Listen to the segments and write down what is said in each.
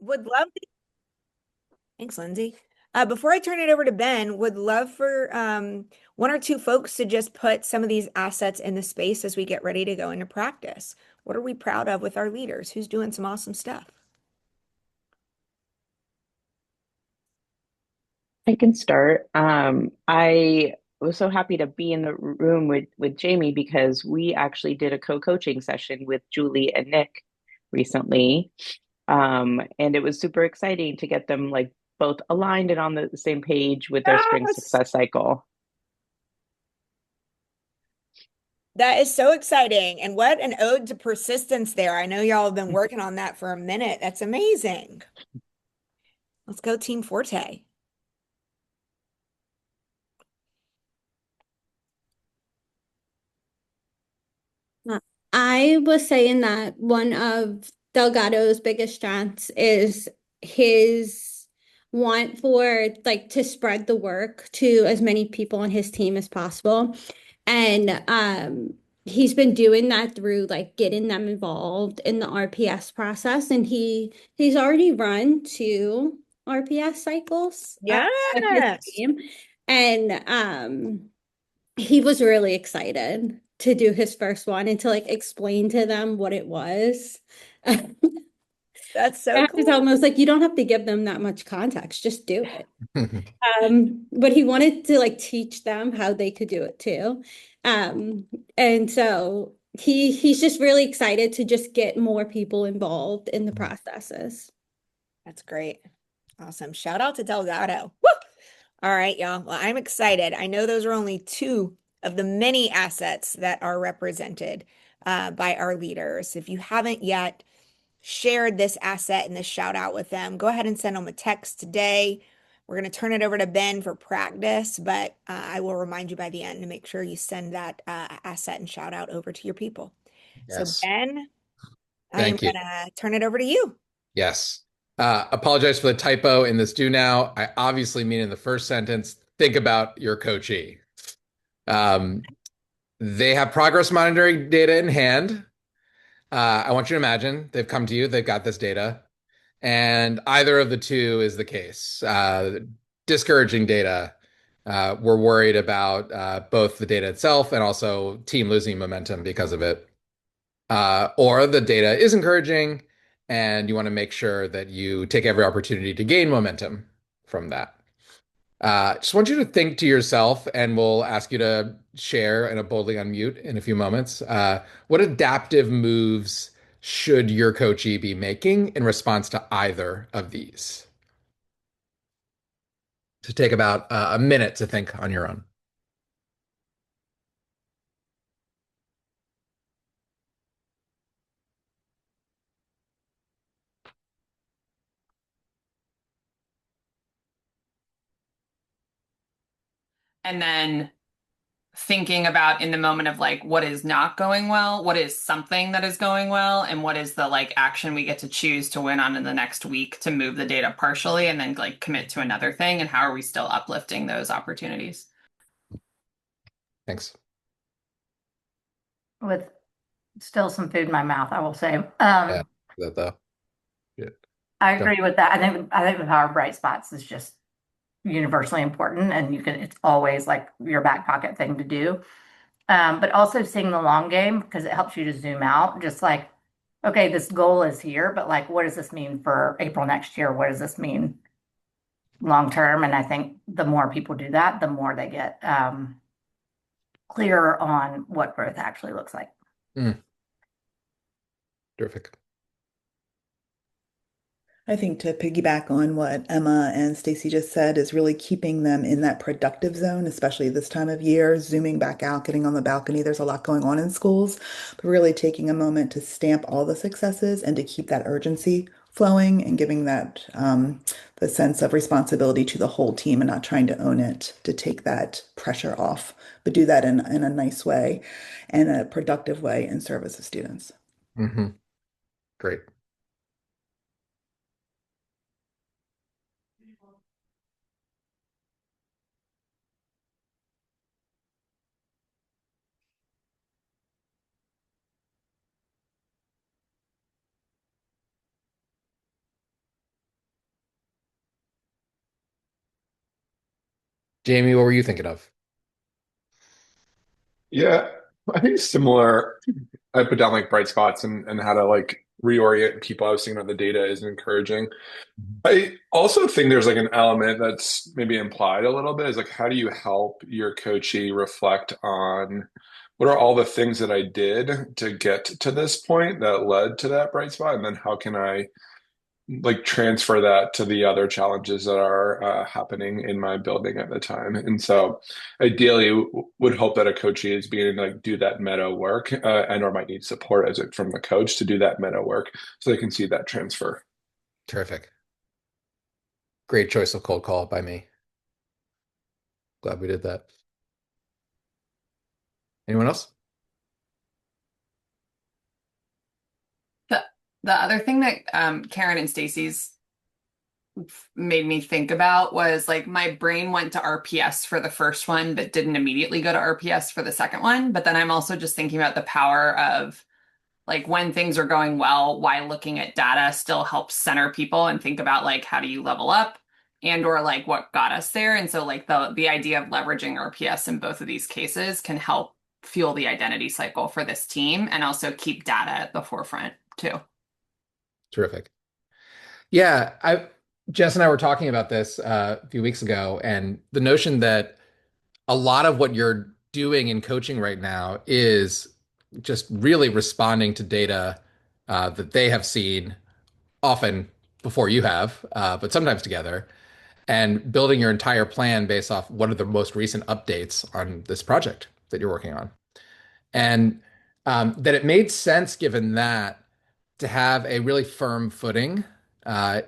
Would love to, thanks, Lindsay. Before I turn it over to Ben, would love for one or two folks to just put some of these assets in the space as we get ready to go into practice. What are we proud of with our leaders? Who's doing some awesome stuff? I can start. I was so happy to be in the room with Jamie because we actually did a co-coaching session with Julie and Nick recently. And it was super exciting to get them like both aligned and on the same page with their spring Yes. success cycle. That is so exciting. And what an ode to persistence there. I know y'all have been working on that for a minute. That's amazing. Let's go, Team Forte. Uh, I was saying that one of Delgado's biggest strengths is his want for like to spread the work to as many people on his team as possible. And he's been doing that through like getting them involved in the RPS process. And he's already run two RPS cycles with his Yes. team. And he was really excited to do his first one and to like explain to them what it was. I That's so have to tell him, cool. I was like, you don't have to give them that much context, just do it. But he wanted to like teach them how they could do it too. And so he's just really excited to just get more people involved in the processes. That's great. Awesome. Shout out to Delgado. Woo! All right, y'all. Well, I'm excited. I know those are only two of the many assets that are represented by our leaders. If you haven't yet shared this asset and this shout out with them, go ahead and send them a text today. We're going to turn it over to Ben for practice, but I will remind you by the end to make sure you send that asset and shout out over to your people. So, Yes. Ben, I am Thank you. going to turn it over to you. Yes. Apologize for the typo in this do now. I obviously mean in the first sentence, think about your coachee. Um, they have progress monitoring data in hand. I want you to imagine they've come to you, they've got this data, and either of the two is the case. Discouraging data. We're worried about both the data itself and also team losing momentum because of it. Or the data is encouraging and you want to make sure that you take every opportunity to gain momentum from that. Just want you to think to yourself, and we'll ask you to share and boldly unmute in a few moments. What adaptive moves should your coachee be making in response to either of these? To take about a minute to think on your own. And then thinking about in the moment of like what is not going well, what is something that is going well, and what is the like action we get to choose to win on in the next week to move the data partially and then like commit to another thing, and how are we still uplifting those opportunities? Thanks. With still some food in my mouth, I will say. Yeah, that though. Yeah. I Go. agree with that. I think the power of bright spots is just universally important, and it's always like your back pocket thing to do. But also seeing the long game because it helps you to zoom out. Just like, okay, this goal is here, but like, what does this mean for April next year? What does this mean long term? And I think the more people do that, the more they get clearer on what growth actually looks like. Mm, terrific. I think to piggyback on what Emma and Stacy just said is really keeping them in that productive zone, especially this time of year, zooming back out, getting on the balcony. There's a lot going on in schools, but really taking a moment to stamp all the successes and to keep that urgency flowing and giving that the sense of responsibility to the whole team and not trying to own it, to take that pressure off, but do that in a nice way and a productive way in service of students. Hmm. Great. Jamie, what were you thinking of? Yeah, I think similar. I put down like bright spots and how to like reorient people. I was thinking about the data is encouraging. I also think there's like an element that's maybe implied a little bit is like how do you help your coachee reflect on what are all the things that I did to get to this point that led to that bright spot, and then how can I like transfer that to the other challenges that are happening in my building at the time. And so ideally would hope that a coach is beginning to like do that meta work and or might need support as it from the coach to do that meta work so they can see that transfer. Terrific. Great choice of cold call by me. Glad we did that. Anyone else? The other thing that Karen and Stacy's made me think about was like my brain went to RPS for the first one, but didn't immediately go to RPS for the second one. But then I'm also just thinking about the power of like when things are going well, why looking at data still helps center people and think about like how do you level up and or like what got us there. And so like the idea of leveraging RPS in both of these cases can help fuel the identity cycle for this team and also keep data at the forefront too. Terrific. Yeah, Jess and I were talking about this a few weeks ago, and the notion that a lot of what you're doing in coaching right now is just really responding to data that they have seen often before you have, but sometimes together, and building your entire plan based off what are the most recent updates on this project that you're working on. And that it made sense given that to have a really firm footing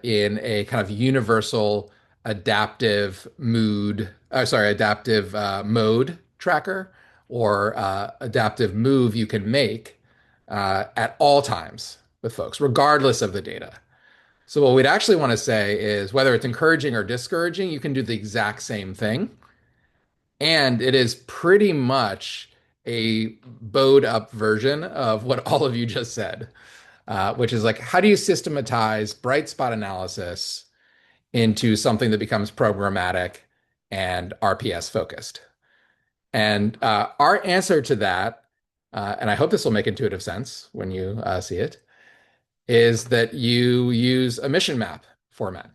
in a kind of universal adaptive adaptive mode tracker or adaptive move you can make at all times with folks, regardless of the data. So what we'd actually want to say is whether it's encouraging or discouraging, you can do the exact same thing. And it is pretty much a bowed up version of what all of you just said, which is like, how do you systematize bright spot analysis into something that becomes programmatic and RPS focused? And our answer to that, and I hope this will make intuitive sense when you see it, is that you use a mission map format.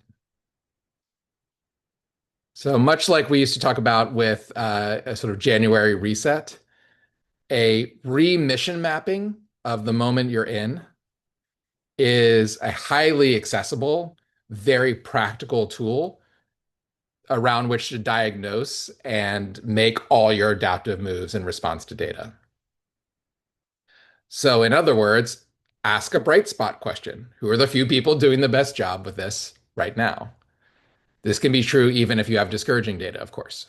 So much like we used to talk about with a sort of January reset, a remission mapping of the moment you're in is a highly accessible, very practical tool around which to diagnose and make all your adaptive moves in response to data. So in other words, ask a bright spot question. Who are the few people doing the best job with this right now? This can be true even if you have discouraging data, of course.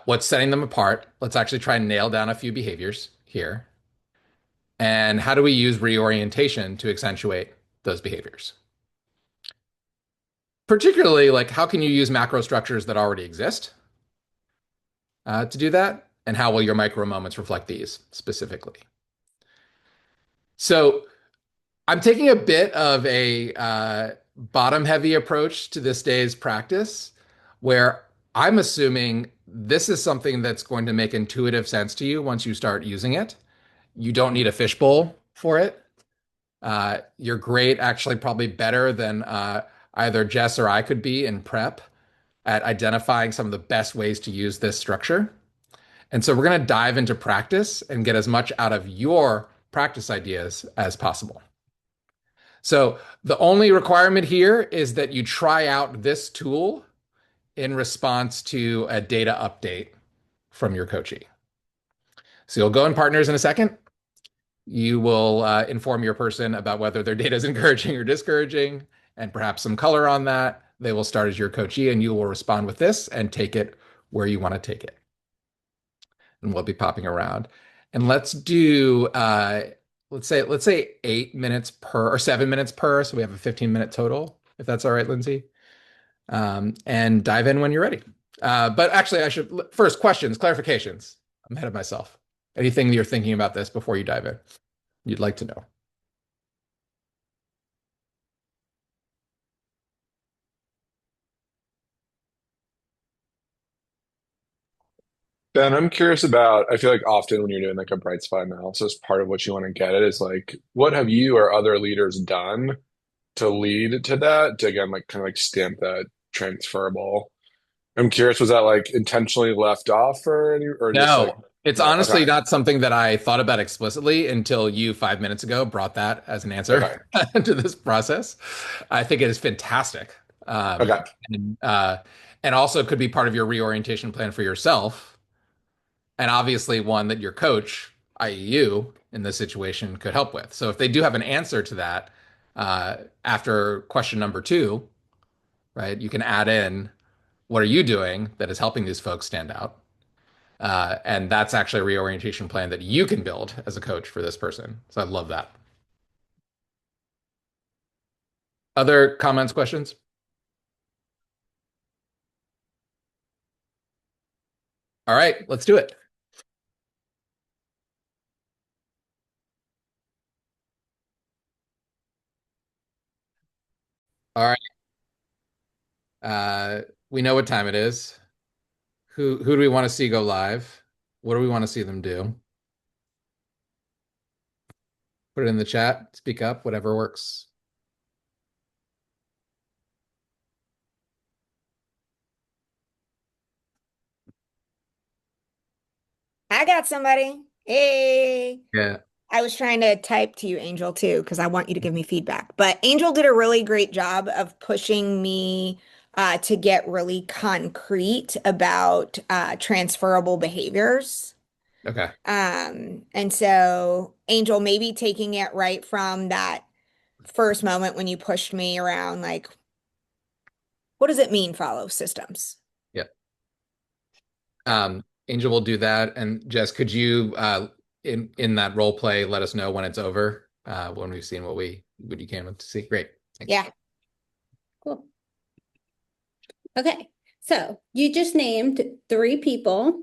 What's setting them apart? Let's actually try and nail down a few behaviors here. And how do we use reorientation to accentuate those behaviors? Particularly, like how can you use macro structures that already exist to do that? And how will your micro moments reflect these specifically? So I'm taking a bit of a bottom heavy approach to this day's practice where I'm assuming this is something that's going to make intuitive sense to you once you start using it. You don't need a fishbowl for it. You're great, actually, probably better than either Jess or I could be in prep at identifying some of the best ways to use this structure. And so we're going to dive into practice and get as much out of your practice ideas as possible. So the only requirement here is that you try out this tool in response to a data update from your coachee. So you'll go in partners in a second. You will inform your person about whether their data is encouraging or discouraging, and perhaps some color on that. They will start as your coachee, and you will respond with this and take it where you want to take it. And we'll be popping around. And let's do let's say 8 minutes per or 7 minutes per, so we have a 15-minute total, if that's all right, Lindsay. And dive in when you're ready. But actually, I should first questions, clarifications. I'm ahead of myself. Anything you're thinking about this before you dive in, you'd like to know. Ben, I'm curious about, I feel like often when you're doing like a bright spot analysis, part of what you want to get at is like, what have you or other leaders done to lead to that, to again, like kind of like stamp that transferable? I'm curious, was that like intentionally left off or any, or just like, No, it's no, honestly okay, not something that I thought about explicitly until you 5 minutes ago brought that as an answer okay, to this process. I think it is fantastic. Um, okay. and, uh, and also could be part of your reorientation plan for yourself. And obviously one that your coach, i.e. you, in this situation could help with. So if they do have an answer to that, after question number two, right, you can add in, what are you doing that is helping these folks stand out? And that's actually a reorientation plan that you can build as a coach for this person. So I love that. Other comments, questions? All right, let's do it. All right. We know what time it is. Who do we want to see go live? What do we want to see them do? Put it in the chat, speak up, whatever works. I got somebody. Hey. Yeah. I was trying to type to you, Angel, too, because I want you to give me feedback. But Angel did a really great job of pushing me to get really concrete about transferable behaviors. Okay. And so, Angel, maybe taking it right from that first moment when you pushed me around, like, what does it mean, follow systems? Yeah. Angel will do that. And Jess, could you in that role play let us know when it's over, when we've seen what you came to see? Great. Thanks. Yeah. Cool. Okay, so you just named 3 people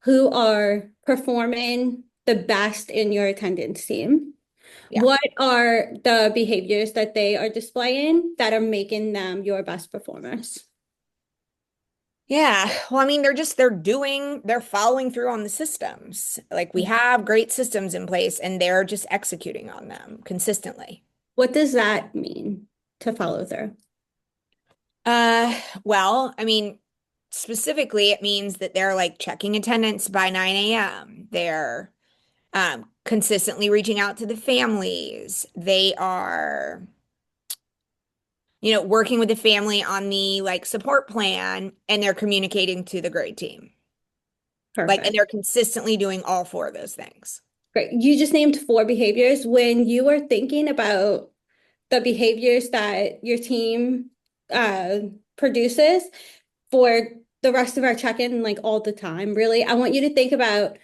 who are performing the best in your attendance team. Yeah. What are the behaviors that they are displaying that are making them your best performers? Yeah. Well, I mean, they're following through on the systems. Like we have great systems in place and they're just executing on them consistently. What does that mean to follow through? Well, I mean, specifically, it means that they're like checking attendance by 9 a.m. They're consistently reaching out to the families. They are, working with the family on the like support plan and they're communicating to the grade team. Like, and Perfect. they're consistently doing all 4 of those things. Great. You just named 4 behaviors. When you are thinking about the behaviors that your team produces for the rest of our check-in, like all the time, really, I want you to think about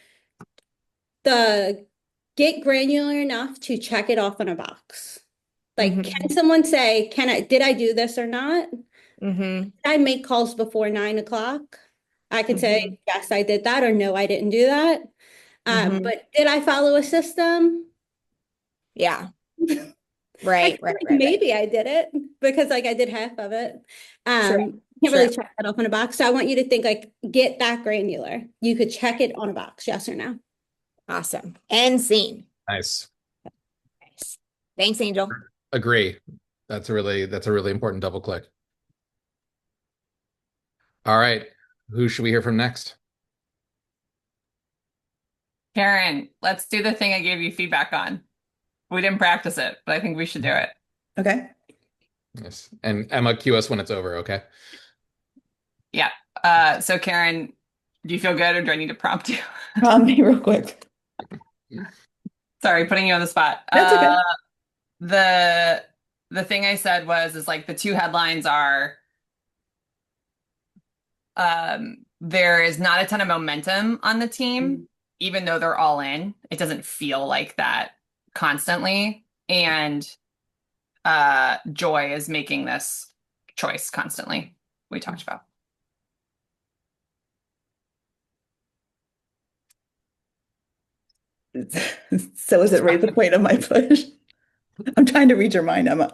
get granular enough to check it off on a box. Like, can someone say, did I do this or not? Did I make calls before 9 o'clock? I could say, yes, I did that, or no, I didn't do that. But did I follow a system? Yeah. Right. Maybe I did it because like I did half of it. Can't really check that off on a box. So I want you to think like, get that granular. You could check it on a box, yes or no. Awesome. And scene. Nice. Nice. Thanks, Angel. Agree. That's a really important double click. All right. Who should we hear from next? Karen, let's do the thing I gave you feedback on. We didn't practice it, but I think we should do it. Okay. Yes. And Emma, cue us when it's over, okay? Yeah. So Karen, do you feel good or do I need to prompt you? Prompt me real quick. Sorry, putting you on the spot. That's okay. The thing I said is like the 2 headlines are there is not a ton of momentum on the team, even though they're all in. It doesn't feel like that constantly. And Joy is making this choice constantly. We talked about. So is it right the point of my push? I'm trying to read your mind, Emma.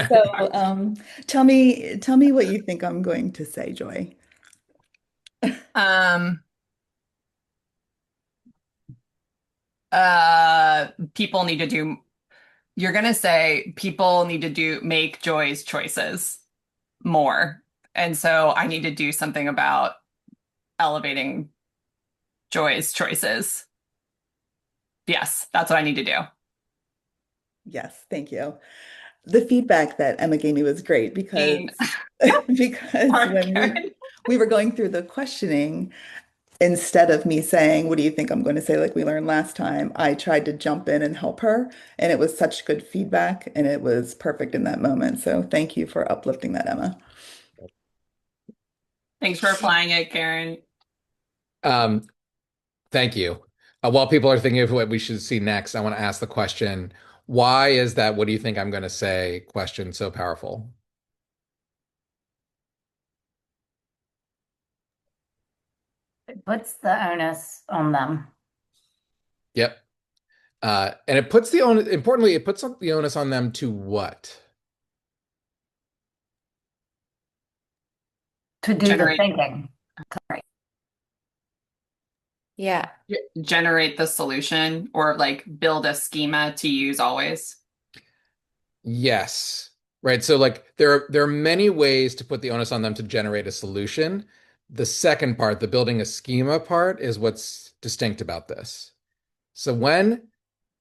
So tell me what you think I'm going to say, Joy. People need to do, you're gonna say people need to make Joy's choices more. And so I need to do something about elevating Joy's choices. Yes, that's what I need to do. Yes, thank you. The feedback that Emma gave me was great because Dean. because when Good. we were going through the questioning, instead of me saying, "What do you think I'm going to say?" like we learned last time, I tried to jump in and help her, and it was such good feedback, and it was perfect in that moment. So thank you for uplifting that, Emma. Thanks for applying it, Karen. Thank you. While people are thinking of what we should see next, I want to ask the question, why is that "what do you think I'm going to say" question so powerful? It puts the onus on them. Yep. And it puts the onus, importantly, it puts the onus on them to what? To do the Generate. thinking. Yeah. Generate the solution or like build a schema to use always. Yes. Right. So like there are many ways to put the onus on them to generate a solution. The second part, the building a schema part, is what's distinct about this. So when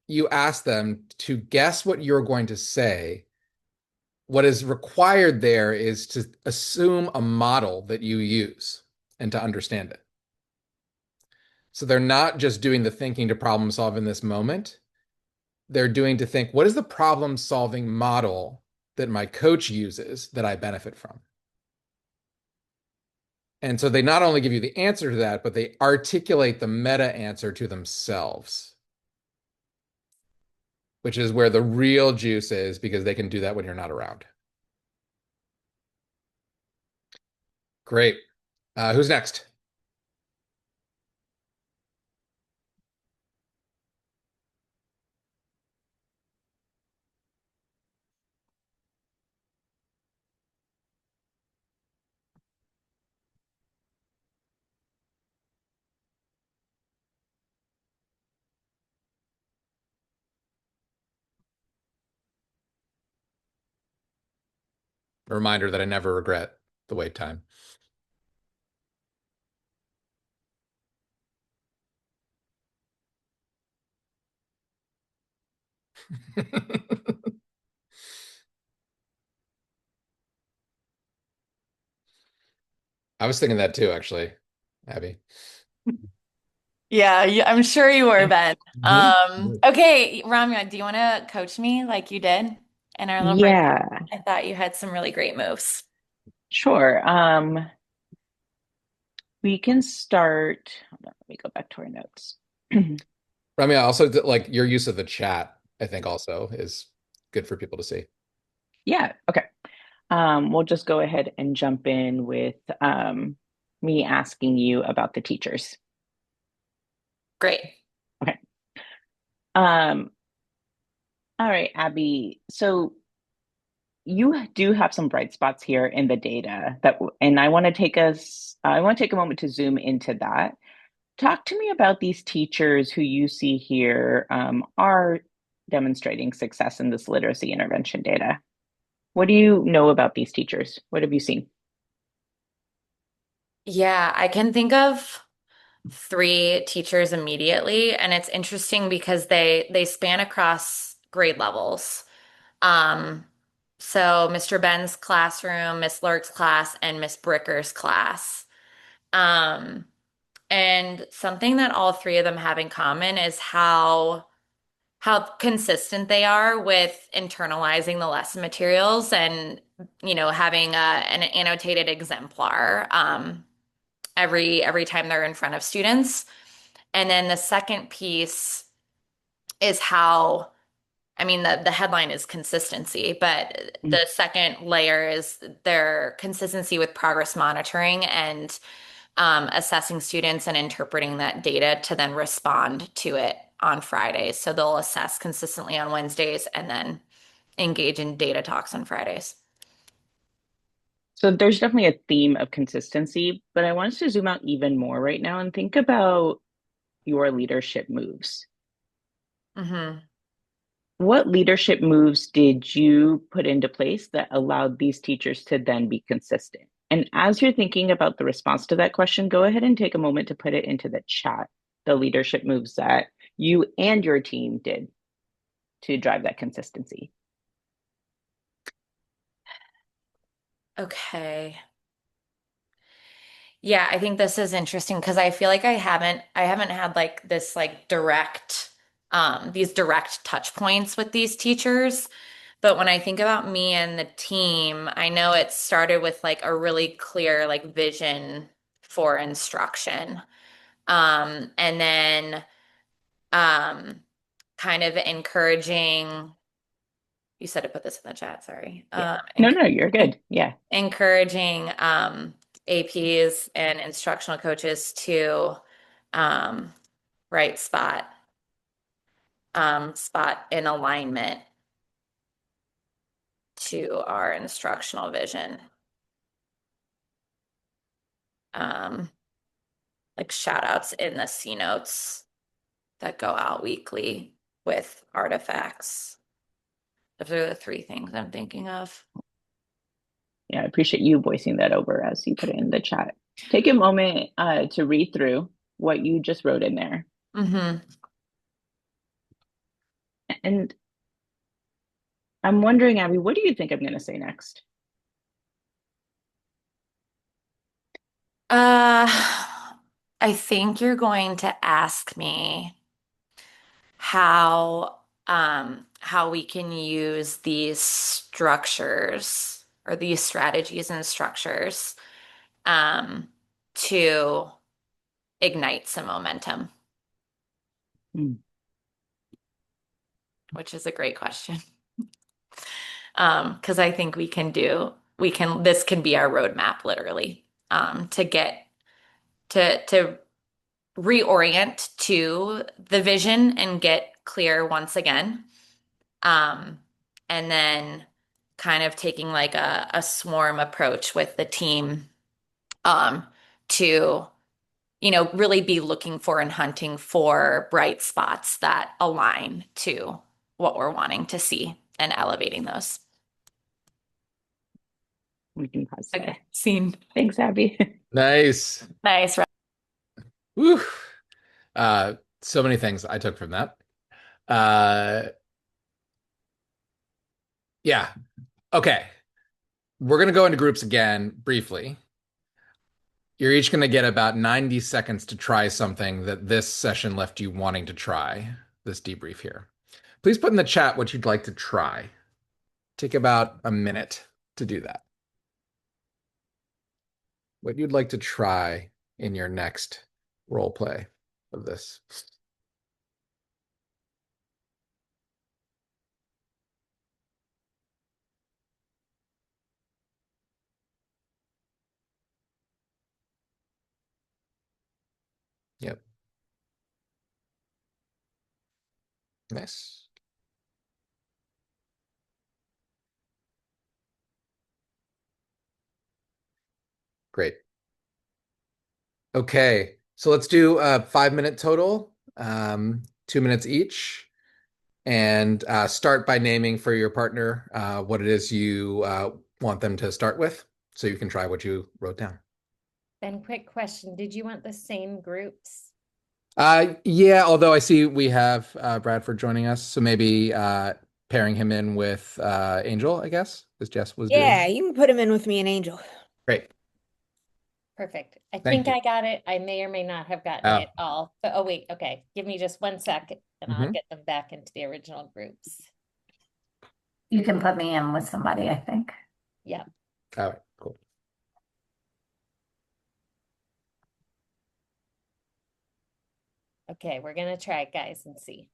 you ask them to guess what you're going to say, what is required there is to assume a model that you use and to understand it. So they're not just doing the thinking to problem solve in this moment. They're doing to think, what is the problem solving model that my coach uses that I benefit from? And so they not only give you the answer to that, but they articulate the meta answer to themselves, which is where the real juice is, because they can do that when you're not around. Great. Who's next? A reminder that I never regret the wait time. I was thinking that too, actually, Abby. Yeah, I'm sure you were, Ben. Mhm. Okay, Ramya, do you want to coach me like you did in our little break? Yeah, I thought you had some really great moves. sure. We can start. Hold on, let me go back to our notes. Ramya, also like your use of the chat, I think also is good for people to see. Yeah, okay. We'll just go ahead and jump in with me asking you about the teachers. Great. Okay. All right, Abby. So you do have some bright spots here in the data and I want to take a moment to zoom into that. Talk to me about these teachers who you see here are demonstrating success in this literacy intervention data. What do you know about these teachers? What have you seen? Yeah, I can think of 3 teachers immediately, and it's interesting because they span across grade levels. Um, so Mr. Ben's classroom, Miss Lurk's class, and Miss Bricker's class. Um, and something that all 3 of them have in common is how consistent they are with internalizing the lesson materials and having an annotated exemplar every time they're in front of students. And then the second piece is how, I mean, the headline is consistency, but the second layer is their consistency with progress monitoring and assessing students and interpreting that data to then respond to it on Fridays. So they'll assess consistently on Wednesdays and then engage in data talks on Fridays. So there's definitely a theme of consistency, but I want us to zoom out even more right now and think about your leadership moves. Mm-hmm. What leadership moves did you put into place that allowed these teachers to then be consistent? And as you're thinking about the response to that question, go ahead and take a moment to put it into the chat, the leadership moves that you and your team did to drive that consistency. Okay. Yeah, I think this is interesting because I feel like I haven't had like this like direct these direct touch points with these teachers. But when I think about me and the team, I know it started with like a really clear like vision for instruction. And then um kind of encouraging, you said to put this in the chat, sorry. Yeah. No, you're good. Yeah. Encouraging APs and instructional coaches to um, right spot in alignment to our instructional vision. Like shout outs in the C notes that go out weekly with artifacts. Those are the three things I'm thinking of. Yeah, I appreciate you voicing that over as you put it in the chat. Take a moment to read through what you just wrote in there. Mm-hmm. And I'm wondering, Abby, what do you think I'm going to say next? I think you're going to ask me how we can use these structures or these strategies and structures to ignite some momentum, which is a great question. Because I think this can be our roadmap literally, to get to reorient to the vision and get clear once again. And then kind of taking like a swarm approach with the team, to, really be looking for and hunting for bright spots that align to what we're wanting to see and elevating those. We can pause there. Okay, scene. Thanks, Abby. Nice. Nice. Woo. So many things I took from that. Yeah. Okay. We're going to go into groups again briefly. You're each going to get about 90 seconds to try something that this session left you wanting to try, this debrief here. Please put in the chat what you'd like to try. Take about a minute to do that. What you'd like to try in your next role play of this. Yep. Nice. Great. Okay, so let's do a 5-minute total, 2 minutes each, and start by naming for your partner what it is you want them to start with, so you can try what you wrote down. And quick question, did you want the same groups? Yeah, although I see we have Bradford joining us, so maybe pairing him in with Angel, I guess, as Jess was doing. Yeah, you can put him in with me and Angel. Great. Perfect. I Thank think you. I got it. I may or may not have gotten Oh. it all. But, oh, wait. Okay. Give me just 1 second and I'll get them back into the original groups. You can put me in with somebody, I think. Yeah. All right, cool. Okay, we're gonna try it, guys, and see.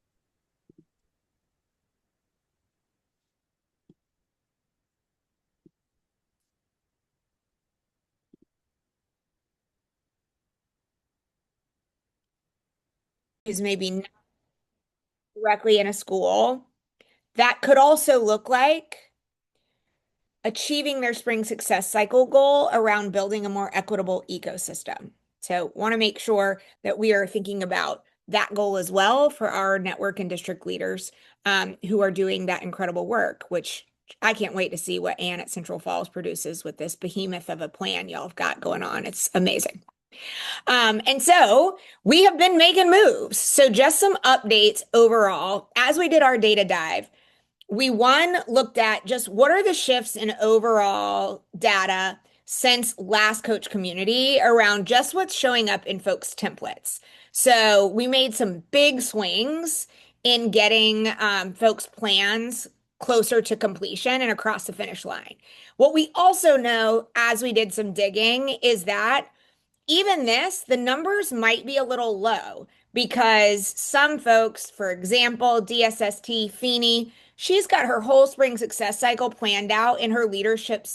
Is maybe not directly in a school. That could also look like achieving their spring success cycle goal around building a more equitable ecosystem. So want to make sure that we are thinking about that goal as well for our network and district leaders who are doing that incredible work, which I can't wait to see what Ann at Central Falls produces with this behemoth of a plan y'all have got going on. It's amazing. And so we have been making moves. So just some updates overall. As we did our data dive, we looked at just what are the shifts in overall data since last Coach Community around just what's showing up in folks' templates. So we made some big swings in getting folks' plans closer to completion and across the finish line. What we also know as we did some digging is that even the numbers might be a little low because some folks, for example, DSST Feeney, she's got her whole spring success cycle planned out in her leadership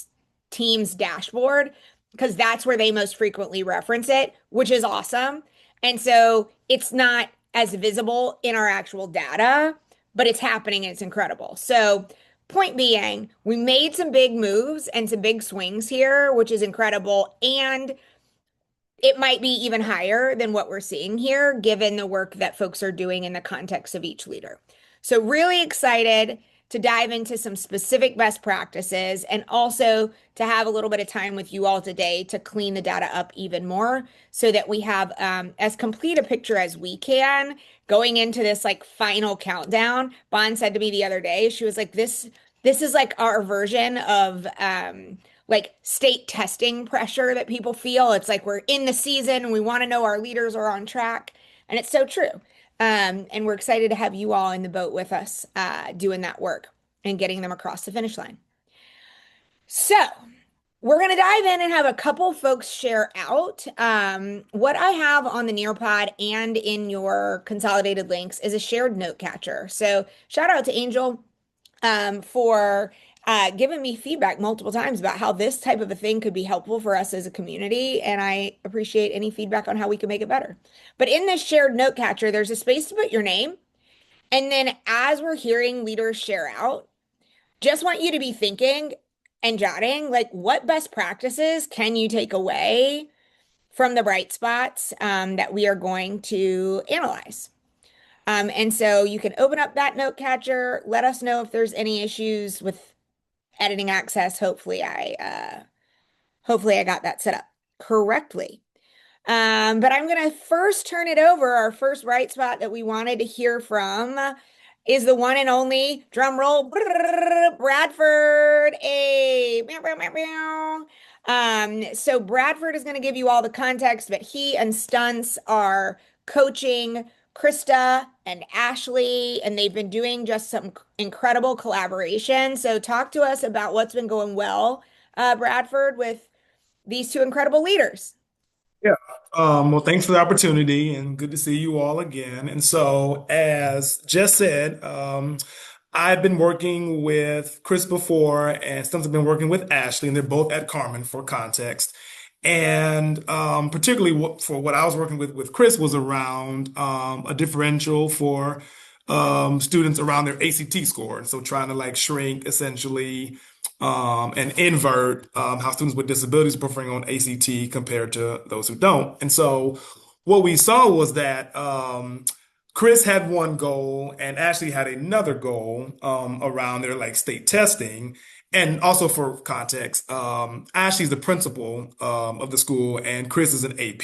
team's dashboard because that's where they most frequently reference it, which is awesome. And so it's not as visible in our actual data, but it's happening and it's incredible. So point being, we made some big moves and some big swings here, which is incredible. And it might be even higher than what we're seeing here, given the work that folks are doing in the context of each leader. So really excited to dive into some specific best practices and also to have a little bit of time with you all today to clean the data up even more so that we have as complete a picture as we can going into this like final countdown. Bond said to me the other day, she was like, this is like our version of like state testing pressure that people feel. It's like we're in the season and we want to know our leaders are on track. And it's so true. And we're excited to have you all in the boat with us doing that work and getting them across the finish line. So we're going to dive in and have a couple folks share out. What I have on the Nearpod and in your consolidated links is a shared note catcher. So shout out to Angel for given me feedback multiple times about how this type of a thing could be helpful for us as a community. And I appreciate any feedback on how we can make it better. But in this shared note catcher, there's a space to put your name. And then as we're hearing leaders share out, just want you to be thinking and jotting, like, what best practices can you take away from the bright spots that we are going to analyze? And so you can open up that note catcher, let us know if there's any issues with editing access. Hopefully I got that set up correctly. But I'm going to first turn it over. Our first bright spot that we wanted to hear from is the one and only, drum roll, Bradford. So Bradford is going to give you all the context, but he and Stunts are coaching Krista and Ashley, and they've been doing just some incredible collaboration. So talk to us about what's been going well, Bradford, with these two incredible leaders. Yeah. Well, thanks for the opportunity and good to see you all again. And so, as Jess said, I've been working with Chris before, and Stunts have been working with Ashley, and they're both at Carmen for context. And particularly for what I was working with Chris was around a differential for students around their ACT score. And so trying to like shrink essentially and invert how students with disabilities are performing on ACT compared to those who don't. And so what we saw was that Chris had one goal and Ashley had another goal around their like state testing. And also for context, Ashley's the principal of the school and Chris is an AP.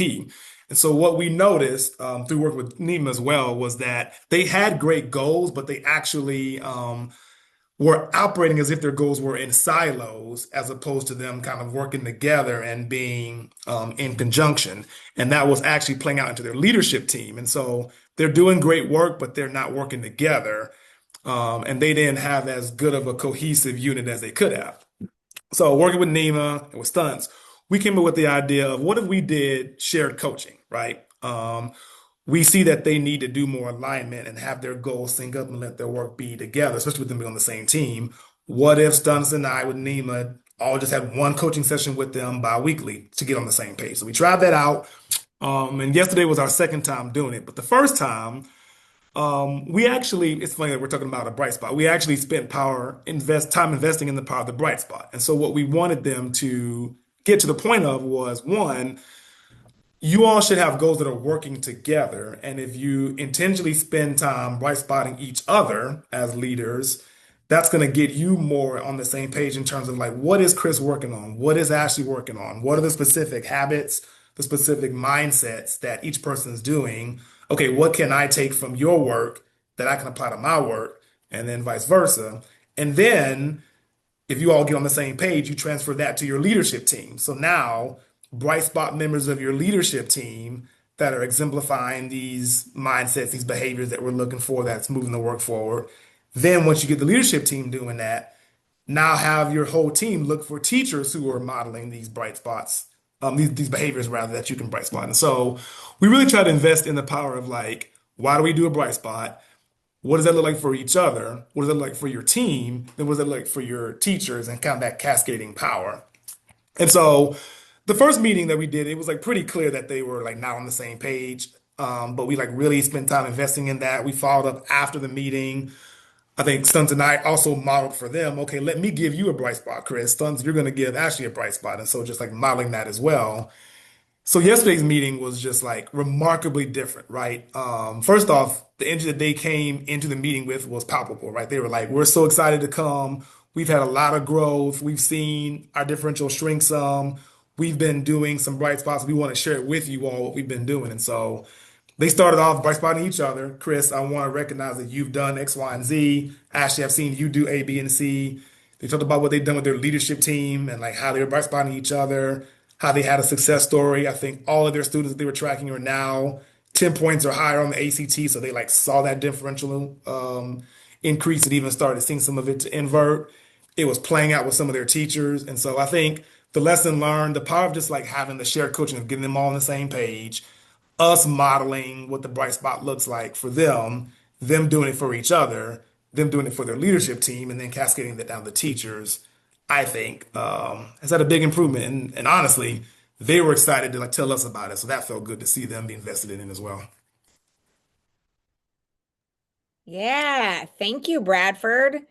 And so what we noticed through work with Nima as well was that they had great goals, but they actually were operating as if their goals were in silos as opposed to them kind of working together and being in conjunction. And that was actually playing out into their leadership team. And so they're doing great work, but they're not working together. And they didn't have as good of a cohesive unit as they could have. So working with Nima and with Stunts, we came up with the idea of what if we did shared coaching, right? We see that they need to do more alignment and have their goals sync up and let their work be together, especially with them being on the same team. What if Stunts and I with Nima all just had one coaching session with them bi-weekly to get on the same page? So we tried that out. And yesterday was our second time doing it. But the first time, we actually, it's funny that we're talking about a bright spot. We actually spent time investing in the power of the bright spot. And so what we wanted them to get to the point of was, one, you all should have goals that are working together. And if you intentionally spend time bright spotting each other as leaders, that's going to get you more on the same page in terms of like, what is Chris working on? What is Ashley working on? What are the specific habits, the specific mindsets that each person is doing? Okay, what can I take from your work that I can apply to my work? And then vice versa. And then if you all get on the same page, you transfer that to your leadership team. So now, bright spot members of your leadership team that are exemplifying these mindsets, these behaviors that we're looking for, that's moving the work forward. Then, once you get the leadership team doing that, now have your whole team look for teachers who are modeling these bright spots, these behaviors rather that you can bright spot. And so, we really try to invest in the power of like, why do we do a bright spot? What does that look like for each other? What does that look like for your team? Then what does that look like for your teachers and kind of that cascading power? And so the first meeting that we did, it was like pretty clear that they were like not on the same page. But we like really spent time investing in that. We followed up after the meeting. I think Stunts and I also modeled for them, okay, let me give you a bright spot, Chris. Stunts, you're going to give Ashley a bright spot. And so just like modeling that as well. So yesterday's meeting was just like remarkably different, right? First off, the energy that they came into the meeting with was palpable, right? They were like, "We're so excited to come. We've had a lot of growth. We've seen our differential shrink some. We've been doing some bright spots. We want to share it with you all what we've been doing." And so they started off bright spotting each other. Chris, I want to recognize that you've done X, Y, and Z. Ashley, I've seen you do A, B, and C. They talked about what they've done with their leadership team and like how they were bright spotting each other, how they had a success story. I think all of their students that they were tracking are now 10 points or higher on the ACT. So they like saw that differential increase and even started seeing some of it to invert. It was playing out with some of their teachers. And so I think the lesson learned, the power of just like having the shared coaching of getting them all on the same page, us modeling what the bright spot looks like for them doing it for each other, them doing it for their leadership team, and then cascading that down to the teachers, I think has had a big improvement. And honestly, they were excited to like tell us about it. So that felt good to see them be invested in it as well. Yeah, thank you, Bradford.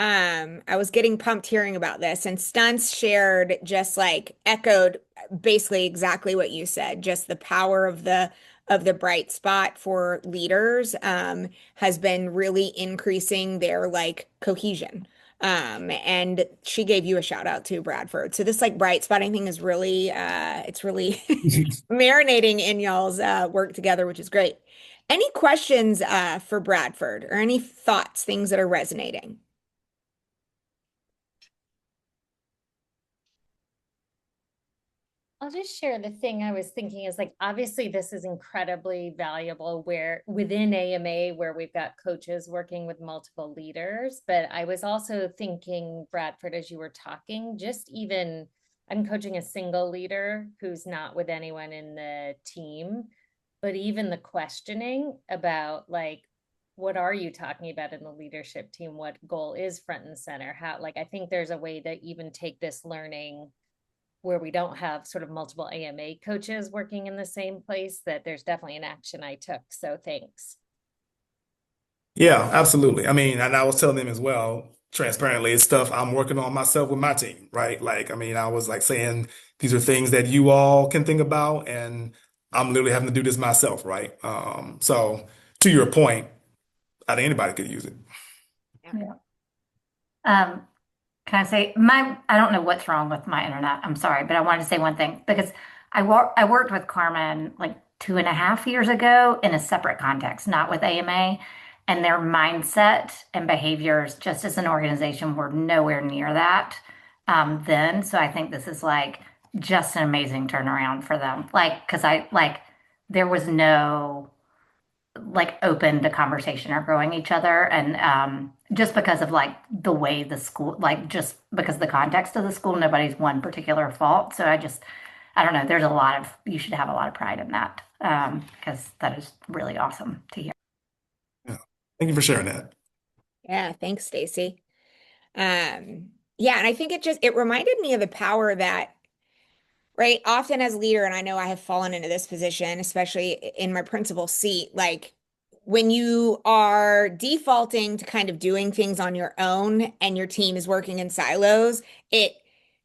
I was getting pumped hearing about this, and Stunts shared just like echoed basically exactly what you said. Just the power of the bright spot for leaders has been really increasing their like cohesion. And she gave you a shout out to Bradford. So this like bright spotting thing is really it's really marinating in y'all's work together, which is great. Any questions for Bradford or any thoughts, things that are resonating? I'll just share the thing I was thinking is like, obviously, this is incredibly valuable where within AMA, where we've got coaches working with multiple leaders. But I was also thinking, Bradford, as you were talking, just even I'm coaching a single leader who's not with anyone in the team, but even the questioning about like, what are you talking about in the leadership team? What goal is front and center? How, like, I think there's a way to even take this learning where we don't have sort of multiple AMA coaches working in the same place, that there's definitely an action I took. So thanks. Yeah, absolutely. I mean, and I was telling them as well, transparently, it's stuff I'm working on myself with my team, right? Like, I mean, I was like saying these are things that you all can think about, and I'm literally having to do this myself, right? So to your point, I think anybody could use it. Yeah. Can I say I don't know what's wrong with my internet. I'm sorry, but I wanted to say one thing because I worked with Carmen like 2.5 years ago in a separate context, not with AMA, and their mindset and behaviors just as an organization were nowhere near that then. So I think this is like just an amazing turnaround for them. Like, because there was no like open to conversation or growing each other, and just because of like the way the school, like just because of the context of the school, nobody's one particular fault. So I don't know, there's you should have a lot of pride in that, because that is really awesome to hear. Yeah. Thank you for sharing that. Yeah, thanks, Stacy. Yeah, and I think it reminded me of the power that, right, often as a leader, and I know I have fallen into this position, especially in my principal seat, like when you are defaulting to kind of doing things on your own and your team is working in silos,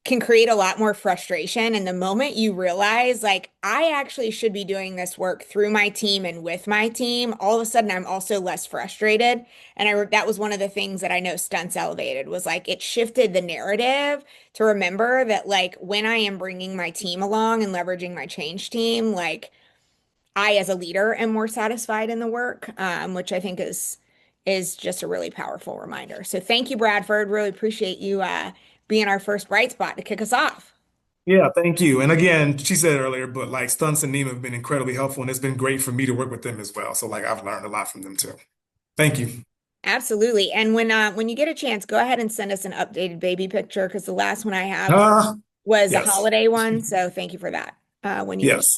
can create a lot more frustration. And the moment you realize, like, I actually should be doing this work through my team and with my team, all of a sudden I'm also less frustrated. And that was one of the things that I know Stunts Elevated was like, it shifted the narrative to remember that, like, when I am bringing my team along and leveraging my change team, like, I as a leader am more satisfied in the work, which I think is just a really powerful reminder. So thank you, Bradford. Really appreciate you being our first bright spot to kick us off. Yeah, thank you. And again, she said earlier, but like Stunts and Nima have been incredibly helpful, and it's been great for me to work with them as well. So like I've learned a lot from them too. Thank you. Absolutely. And when you get a chance, go ahead and send us an updated baby picture because the last one I have was a Yes. holiday one. So thank you for that. When you Yes.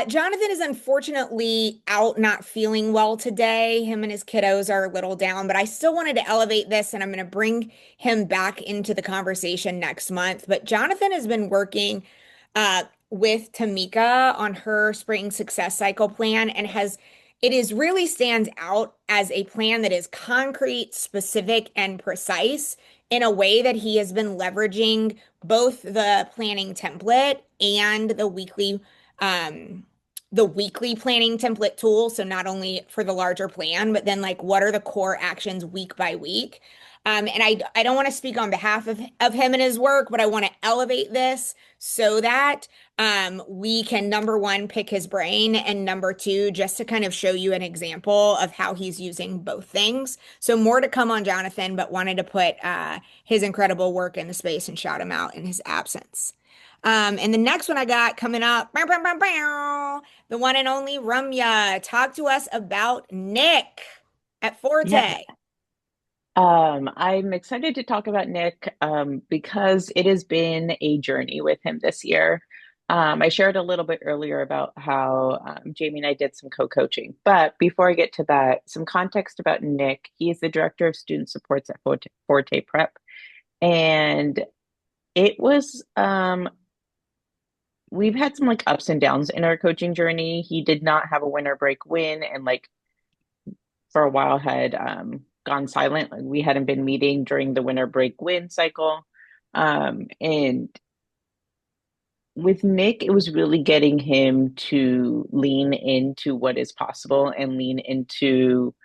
Jonathan is unfortunately out not feeling well today. Him and his kiddos are a little down, but I still wanted to elevate this and I'm going to bring him back into the conversation next month. But Jonathan has been working with Tamika on her spring success cycle plan and it is really stands out as a plan that is concrete, specific, and precise in a way that he has been leveraging both the planning template and the weekly planning template tool. So not only for the larger plan, but then like what are the core actions week by week. And I don't want to speak on behalf of him and his work, but I want to elevate this so that we can, number one, pick his brain, and number two, just to kind of show you an example of how he's using both things. So more to come on Jonathan, but wanted to put his incredible work in the space and shout him out in his absence. And the next one I got coming up, the one and only Ramya. Talk to us about Nick at Forte. Yeah. I'm excited to talk about Nick because it has been a journey with him this year. I shared a little bit earlier about how Jamie and I did some co-coaching. But before I get to that, some context about Nick. He is the director of student supports at Forte Prep. And it was, we've had some like ups and downs in our coaching journey. He did not have a winter break win and like for a while had gone silent. Like we hadn't been meeting during the winter break win cycle. And with Nick, it was really getting him to lean into what is possible and lean into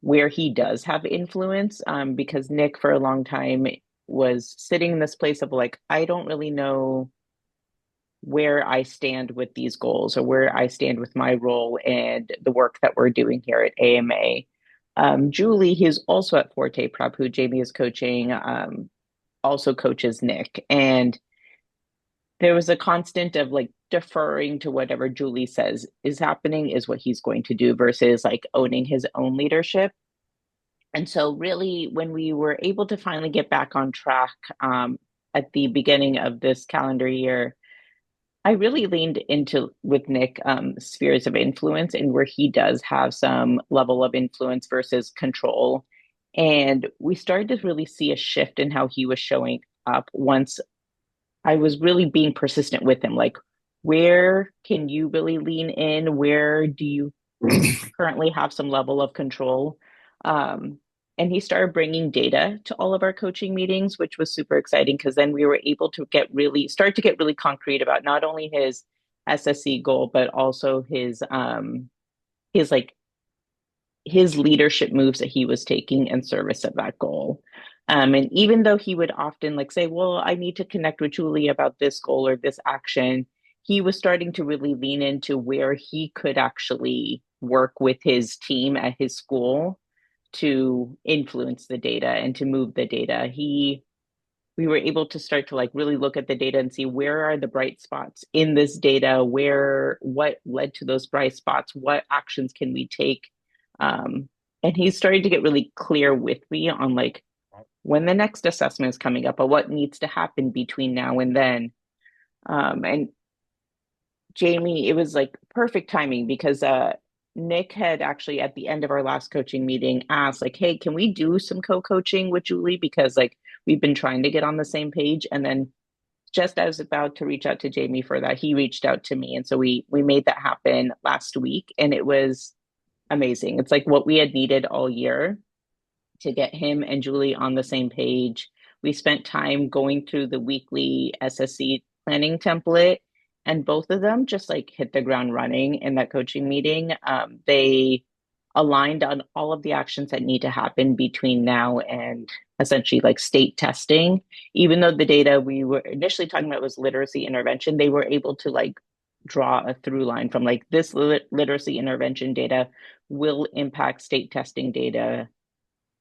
where he does have influence. Because Nick, for a long time, was sitting in this place of like, I don't really know where I stand with these goals or where I stand with my role and the work that we're doing here at AMA. Julie, who's also at Forte Prep, who Jamie is coaching, also coaches Nick. And there was a constant of like deferring to whatever Julie says is happening is what he's going to do versus like owning his own leadership. And so really when we were able to finally get back on track at the beginning of this calendar year, I really leaned into with Nick spheres of influence and where he does have some level of influence versus control. And we started to really see a shift in how he was showing up once I was really being persistent with him. Like, where can you really lean in? Where do you currently have some level of control? And he started bringing data to all of our coaching meetings, which was super exciting because then we were able to start to get really concrete about not only his SSC goal, but also his leadership moves that he was taking in service of that goal. And even though he would often like say, well, I need to connect with Julie about this goal or this action, he was starting to really lean into where he could actually work with his team at his school to influence the data and to move the data. We were able to start to like really look at the data and see where are the bright spots in this data, what led to those bright spots, what actions can we take? And he started to get really clear with me on like when the next assessment is coming up or what needs to happen between now and then. And Jamie, it was like perfect timing because Nick had actually at the end of our last coaching meeting asked like, hey, can we do some co-coaching with Julie? Because like we've been trying to get on the same page. And then just as I was about to reach out to Jamie for that, he reached out to me. And so we made that happen last week and it was amazing. It's like what we had needed all year. to get him and Julie on the same page. We spent time going through the weekly SSC planning template, and both of them just like hit the ground running in that coaching meeting. They aligned on all of the actions that need to happen between now and essentially like state testing. Even though the data we were initially talking about was literacy intervention, they were able to like draw a through line from like this literacy intervention data will impact state testing data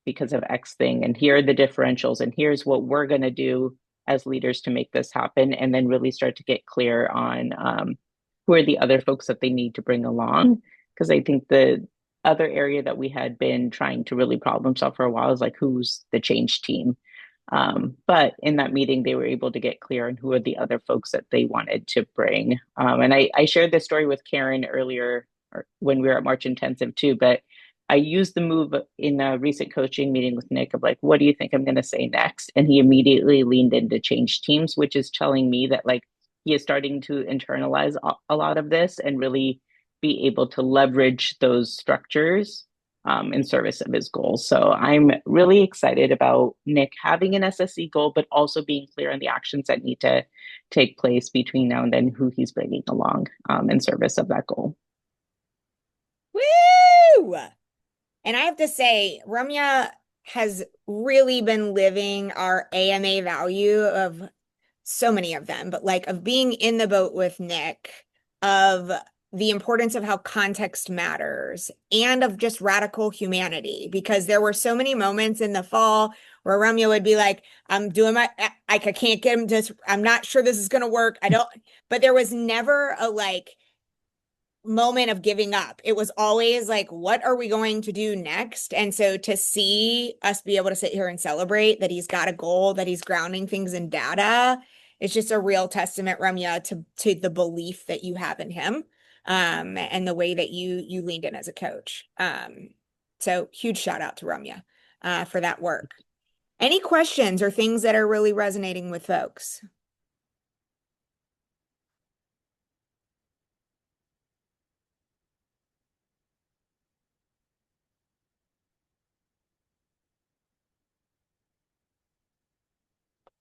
because of X thing. And here are the differentials. And here's what we're going to do as leaders to make this happen. And then really start to get clear on who are the other folks that they need to bring along. Because I think the other area that we had been trying to really problem solve for a while is like, who's the change team? But in that meeting, they were able to get clear on who are the other folks that they wanted to bring. And I shared this story with Karen earlier when we were at March Intensive too, but I used the move in a recent coaching meeting with Nick of like, what do you think I'm going to say next? And he immediately leaned into change teams, which is telling me that like he is starting to internalize a lot of this and really be able to leverage those structures in service of his goals. So I'm really excited about Nick having an SSC goal, but also being clear on the actions that need to take place between now and then, who he's bringing along in service of that goal. Woo! And I have to say, Ramya has really been living our AMA value of so many of them, but like of being in the boat with Nick, of the importance of how context matters, and of just radical humanity, because there were so many moments in the fall where Ramya would be like, I can't get him to, I'm not sure this is going to work. But there was never a like moment of giving up. It was always like, what are we going to do next? And so to see us be able to sit here and celebrate that he's got a goal, that he's grounding things in data, it's just a real testament, Ramya, to the belief that you have in him, and the way that you leaned in as a coach. So huge shout out to Ramya for that work. Any questions or things that are really resonating with folks?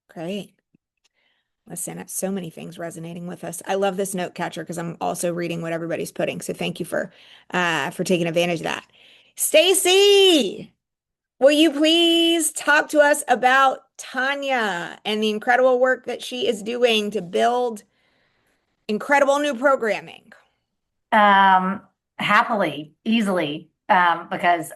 Great. Listen, so many things resonating with us. I love this note catcher because I'm also reading what everybody's putting. So thank you for taking advantage of that. Stacy, will you please talk to us about Tanya and the incredible work that she is doing to build incredible new programming? Happily, easily, because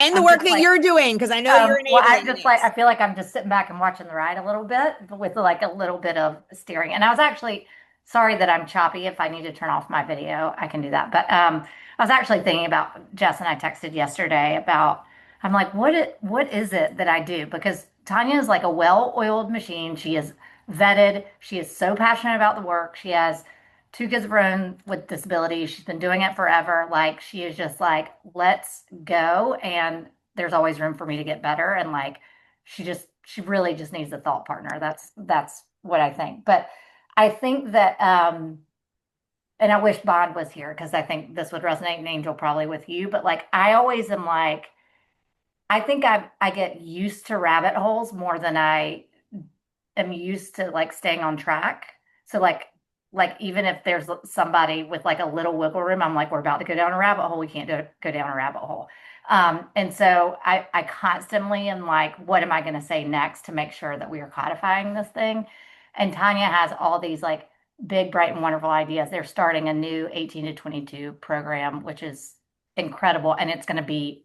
And the I'm work just that like, you're doing, because I know you're well, I enabling just like, I these. feel like I'm just sitting back and watching the ride a little bit with like a little bit of steering. And I was actually sorry that I'm choppy. If I need to turn off my video, I can do that. But I was actually thinking about Jess, and I texted yesterday about, I'm like, what is it that I do? Because Tanya is like a well-oiled machine. She is vetted. She is so passionate about the work. She has two kids of her own with disabilities. She's been doing it forever. Like she is just like, let's go. And there's always room for me to get better. And like she really just needs a thought partner. That's what I think. But I think that and I wish Bond was here because I think this would resonate, and Angel probably with you. But like I always am like, I think I get used to rabbit holes more than I am used to like staying on track. So like even if there's somebody with like a little wiggle room, I'm like, we're about to go down a rabbit hole. We can't go down a rabbit hole. And so I constantly am like, what am I going to say next to make sure that we are codifying this thing? And Tanya has all these like big, bright, and wonderful ideas. They're starting a new 18 to 22 program, which is incredible. And it's going to be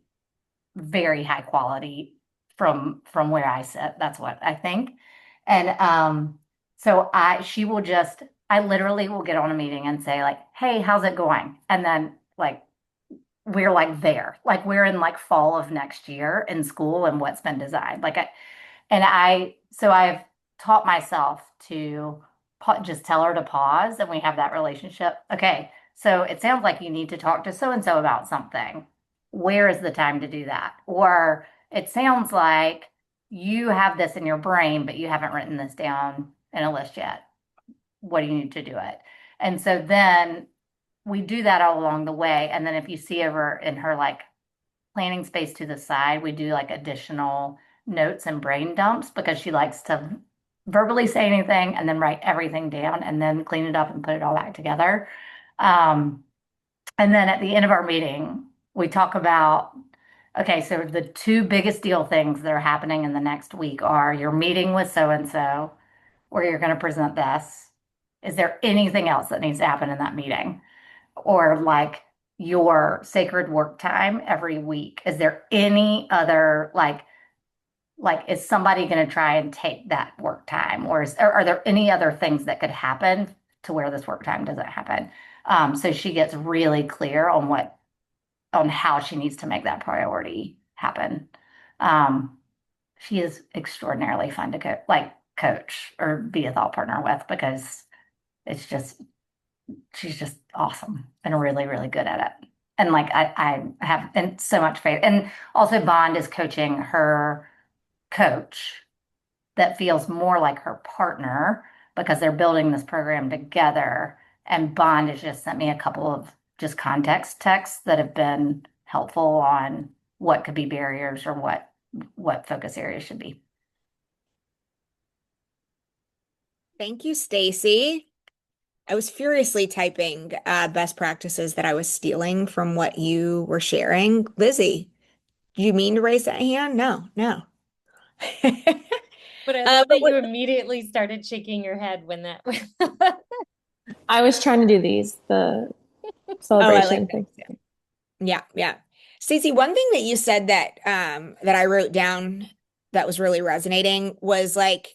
very high quality from where I sit. That's what I think. And so I literally will get on a meeting and say like, hey, how's it going? And then like we're like there, like we're in like fall of next year in school and what's been designed. So I've taught myself to just tell her to pause, and we have that relationship. Okay, so it sounds like you need to talk to so and so about something. Where is the time to do that? Or it sounds like you have this in your brain, but you haven't written this down in a list yet. What do you need to do it? And so then we do that all along the way. And then if you see over in her like planning space to the side, we do like additional notes and brain dumps because she likes to verbally say anything and then write everything down and then clean it up and put it all back together. And then at the end of our meeting, we talk about, okay, so the two biggest deal things that are happening in the next week are your meeting with so-and-so, where you're going to present this. Is there anything else that needs to happen in that meeting? Or like your sacred work time every week? Is there any other like is somebody going to try and take that work time, or are there any other things that could happen to where this work time doesn't happen? So she gets really clear on how she needs to make that priority happen. She is extraordinarily fun to coach or be a thought partner with because she's just awesome and really, really good at it. And like I have been so much faith. And also Bond is coaching her coach that feels more like her partner because they're building this program together. And Bond has just sent me a couple of just context texts that have been helpful on what could be barriers or what focus areas should be. Thank you, Stacy. I was furiously typing best practices that I was stealing from what you were sharing. Lizzie, do you mean to raise that hand? No. But I love that you immediately started shaking your head when that. I was trying to do the celebration thing. Yeah. Stacey, one thing that you said that I wrote down that was really resonating was like,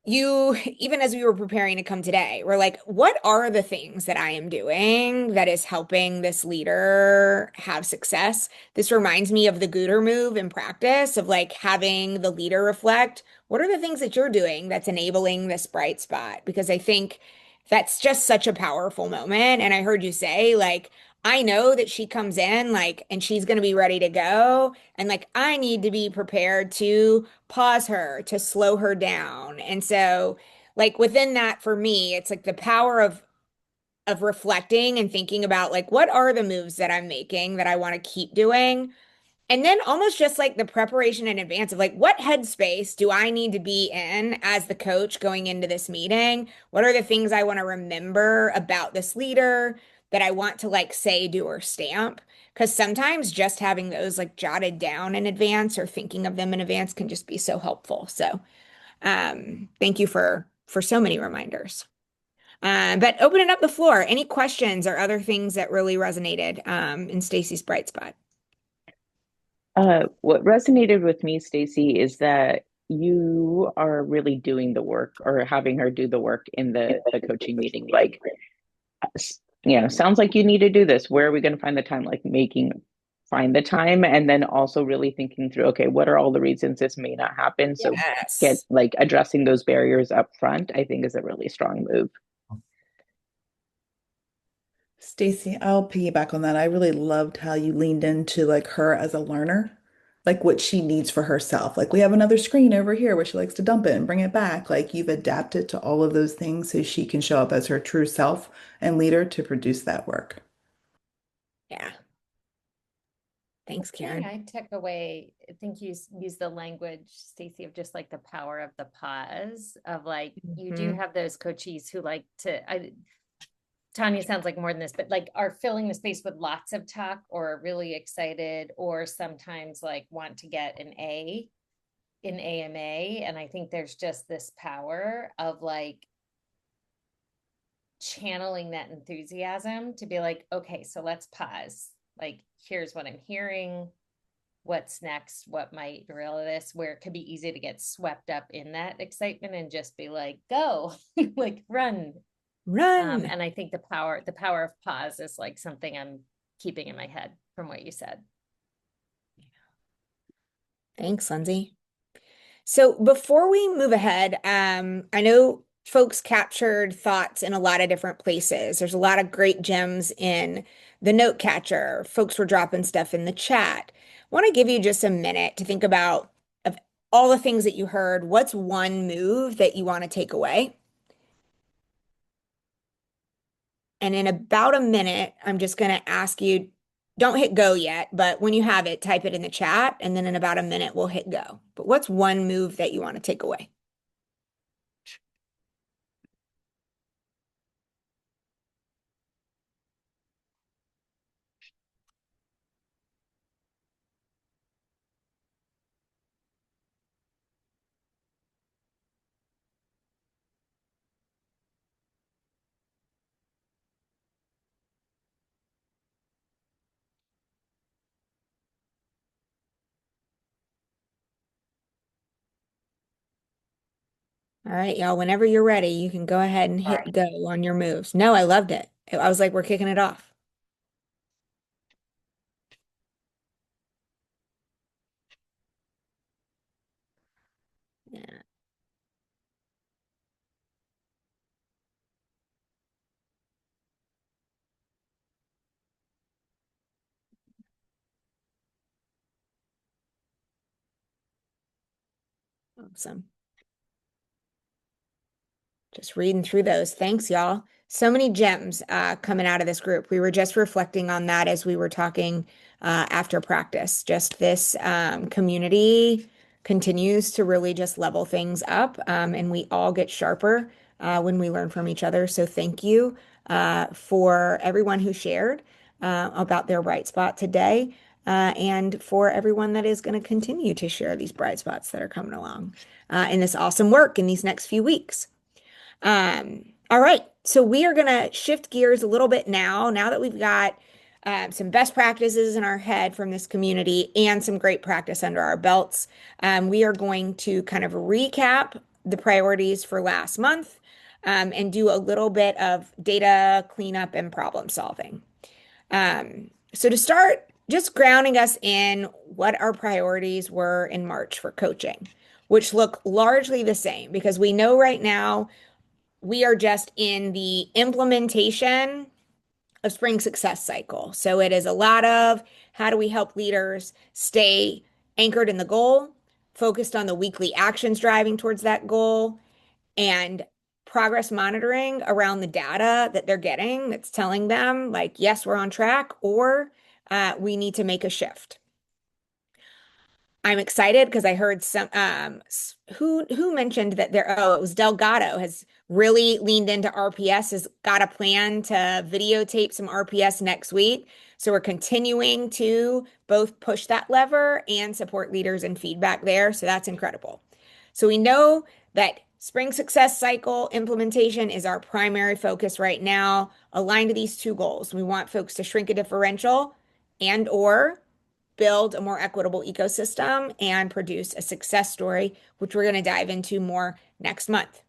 you, even as we were preparing to come today, we're like, what are the things that I am doing that is helping this leader have success? This reminds me of the Gooder move in practice of like having the leader reflect, what are the things that you're doing that's enabling this bright spot? Because I think that's just such a powerful moment. And I heard you say, like, I know that she comes in like, and she's going to be ready to go. And like, I need to be prepared to pause her, to slow her down. And so like within that, for me, it's like the power of reflecting and thinking about like, what are the moves that I'm making that I want to keep doing? And then almost just like the preparation in advance of like, what headspace do I need to be in as the coach going into this meeting? What are the things I want to remember about this leader that I want to like say, do, or stamp? Because sometimes just having those like jotted down in advance or thinking of them in advance can just be so helpful. So thank you for so many reminders. But opening up the floor, any questions or other things that really resonated in Stacy's bright spot? What resonated with me, Stacy, is that you are really doing the work or having her do the work in the coaching meeting. Like, sounds like you need to do this. Where are we going to find the time? Like find the time, and then also really thinking through, okay, what are all the reasons this may not happen? So get like addressing those barriers up front, I think is a really strong move. Stacy, I'll piggyback on that. I really loved how you leaned into like her as a learner, like what she needs for herself. Like we have another screen over here where she likes to dump it and bring it back. Like you've adapted to all of those things so she can show up as her true self and leader to produce that work. Yeah. Thanks, Karen. I took away, I think you use the language, Stacy, of just like the power of the pause of like, you do have those coaches who like to, Tanya sounds like more than this, but like are filling the space with lots of talk or are really excited or sometimes like want to get an A in AMA. And I think there's just this power of like channeling that enthusiasm to be like, okay, so let's pause. Like, here's what I'm hearing. What's next? What might derail this? Where it could be easy to get swept up in that excitement and just be like, go, like run. And I think the power of pause is like something I'm keeping in my head from what you said. Thanks, Lindsay. So before we move ahead, I know folks captured thoughts in a lot of different places. There's a lot of great gems in the note catcher. Folks were dropping stuff in the chat. I want to give you just a minute to think about of all the things that you heard. What's one move that you want to take away? And in about a minute, I'm just going to ask you don't hit go yet, but when you have it, type it in the chat, and then in about a minute, we'll hit go. But what's one move that you want to take away? All right, y'all, whenever you're ready, you can go ahead and hit go on your moves. No, I loved it. I was like, we're kicking it off. Yeah. Awesome. Just reading through those. Thanks, y'all. So many gems coming out of this group. We were just reflecting on that as we were talking after practice. Just this community continues to really just level things up, and we all get sharper when we learn from each other. So thank you for everyone who shared about their bright spot today, and for everyone that is going to continue to share these bright spots that are coming along in this awesome work in these next few weeks. All right, so we are going to shift gears a little bit now that we've got some best practices in our head from this community and some great practice under our belts. We are going to kind of recap the priorities for last month and do a little bit of data cleanup and problem solving. So to start, just grounding us in what our priorities were in March for coaching, which look largely the same because we know right now we are just in the implementation of Spring Success Cycle. So it is a lot of how do we help leaders stay anchored in the goal, focused on the weekly actions driving towards that goal, and progress monitoring around the data that they're getting that's telling them, like, yes, we're on track, or we need to make a shift. I'm excited because I heard some who mentioned that it was Delgado has really leaned into RPS, has got a plan to videotape some RPS next week. So we're continuing to both push that lever and support leaders and feedback there. So that's incredible. So we know that Spring Success Cycle implementation is our primary focus right now, aligned to these two goals. We want folks to shrink a differential and or build a more equitable ecosystem and produce a success story, which we're going to dive into more next month.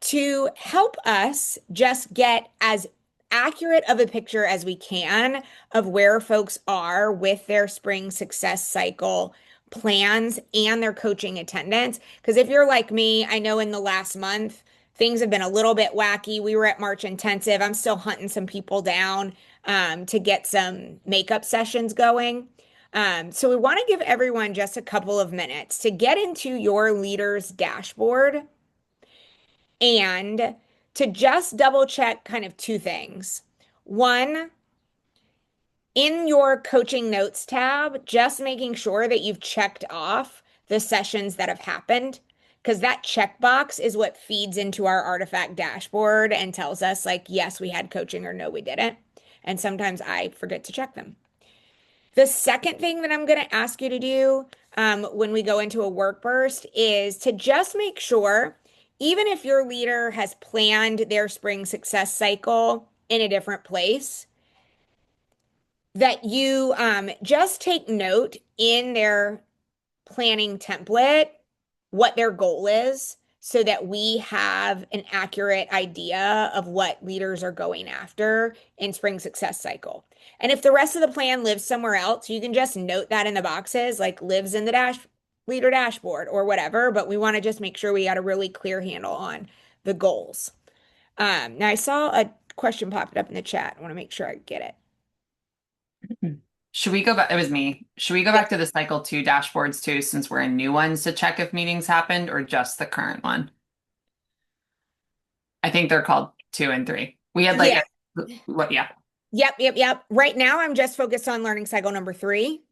To help us just get as accurate of a picture as we can of where folks are with their Spring Success Cycle plans and their coaching attendance. Because if you're like me, I know in the last month, things have been a little bit wacky. We were at March Intensive. I'm still hunting some people down to get some makeup sessions going. So we want to give everyone just a couple of minutes to get into your leader's dashboard and to just double check kind of two things. One, in your coaching notes tab, just making sure that you've checked off the sessions that have happened, because that checkbox is what feeds into our artifact dashboard and tells us, like, yes, we had coaching or no, we didn't. And sometimes I forget to check them. The second thing that I'm going to ask you to do when we go into a work burst is to just make sure, even if your leader has planned their Spring Success Cycle in a different place, that you just take note in their planning template what their goal is so that we have an accurate idea of what leaders are going after in Spring Success Cycle. And if the rest of the plan lives somewhere else, you can just note that in the boxes, like lives in the leader dashboard or whatever, but we want to just make sure we got a really clear handle on the goals. Now I saw a question popped up in the chat. I want to make sure I get it. Should we go back? It was me. Should we go back to the cycle 2 dashboards too, since we're in new ones to check if meetings happened, or just the current one? I think they're called 2 and 3. We had like Yeah. what? Yeah. Yep. Right now, I'm just focused on learning cycle number 3.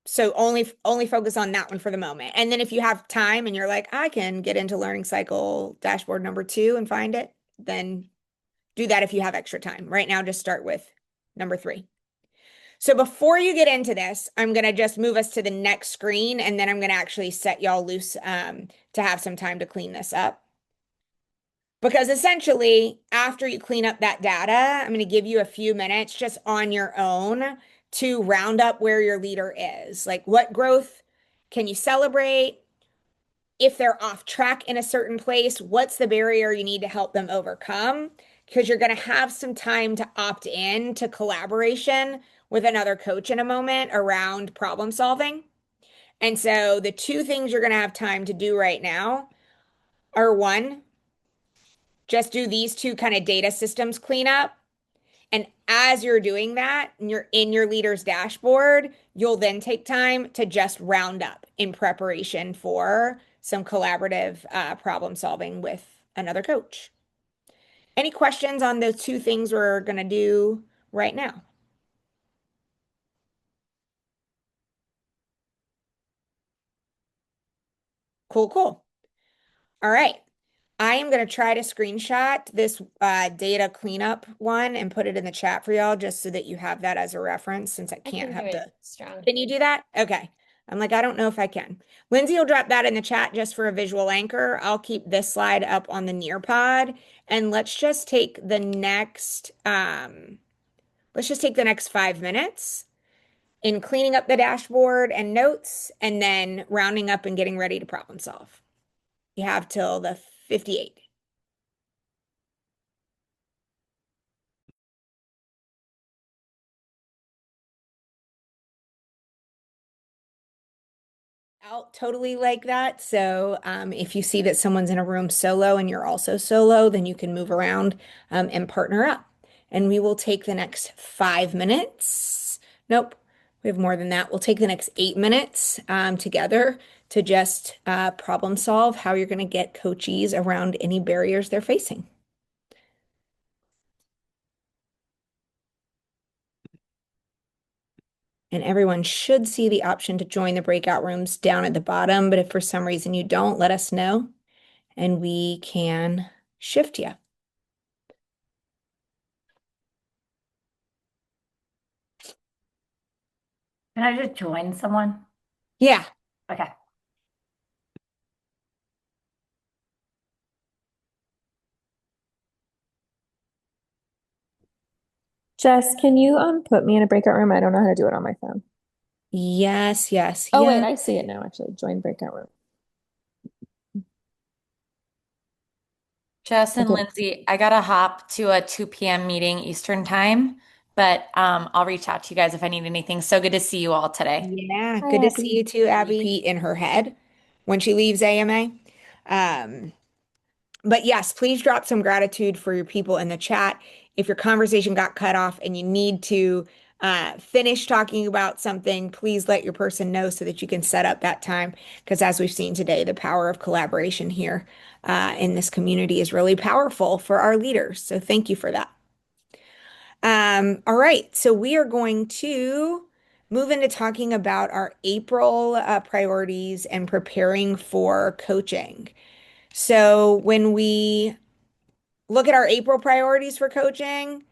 So only focus on that one for the moment. And then if you have time and you're like, I can get into learning cycle dashboard number 2 and find it, then do that if you have extra time. Right now, just start with number 3. So before you get into this, I'm going to just move us to the next screen, and then I'm going to actually set y'all loose to have some time to clean this up. Because essentially, after you clean up that data, I'm going to give you a few minutes just on your own to round up where your leader is. Like, what growth can you celebrate? If they're off track in a certain place, what's the barrier you need to help them overcome? Because you're going to have some time to opt in to collaboration with another coach in a moment around problem solving. And so the 2 things you're going to have time to do right now are 1, just do these 2 kind of data systems cleanup. And as you're doing that, and you're in your leader's dashboard, you'll then take time to just round up in preparation for some collaborative problem solving with another coach. Any questions on those 2 things we're going to do right now? Cool. All right. I am going to try to screenshot this data cleanup one and put it in the chat for y'all just so that you have that as a reference since I can't have the. Strong. Can you do that? Okay. I'm like, I don't know if I can. Lindsay will drop that in the chat just for a visual anchor. I'll keep this slide up on the Nearpod, and let's just take the next 5 minutes in cleaning up the dashboard and notes, and then rounding up and getting ready to problem solve. You have till the 58. Out totally like that. So if you see that someone's in a room solo and you're also solo, then you can move around and partner up. And we will take the next 5 minutes. Nope, we have more than that. We'll take the next 8 minutes together to just problem solve how you're going to get coachees around any barriers they're facing. And everyone should see the option to join the breakout rooms down at the bottom. But if for some reason you don't, let us know and we can shift you. Can I just join someone? Yeah. Okay. Jess, can you put me in a breakout room? I don't know how to do it on my phone. Yes. Oh, wait, I see it now, actually. Join breakout room. Jess and Okay. Lindsay, I gotta hop to a 2 p.m. meeting Eastern time, but I'll reach out to you guys if I need anything. So good to see you all today. Yeah, Hi, good to Abby. see you too, Abby. Repeat in her head when she leaves AMA. But yes, please drop some gratitude for your people in the chat. If your conversation got cut off and you need to finish talking about something, please let your person know so that you can set up that time. Because as we've seen today, the power of collaboration here in this community is really powerful for our leaders. So thank you for that. All right, so we are going to move into talking about our April priorities and preparing for coaching. So when we look at our April priorities for coaching,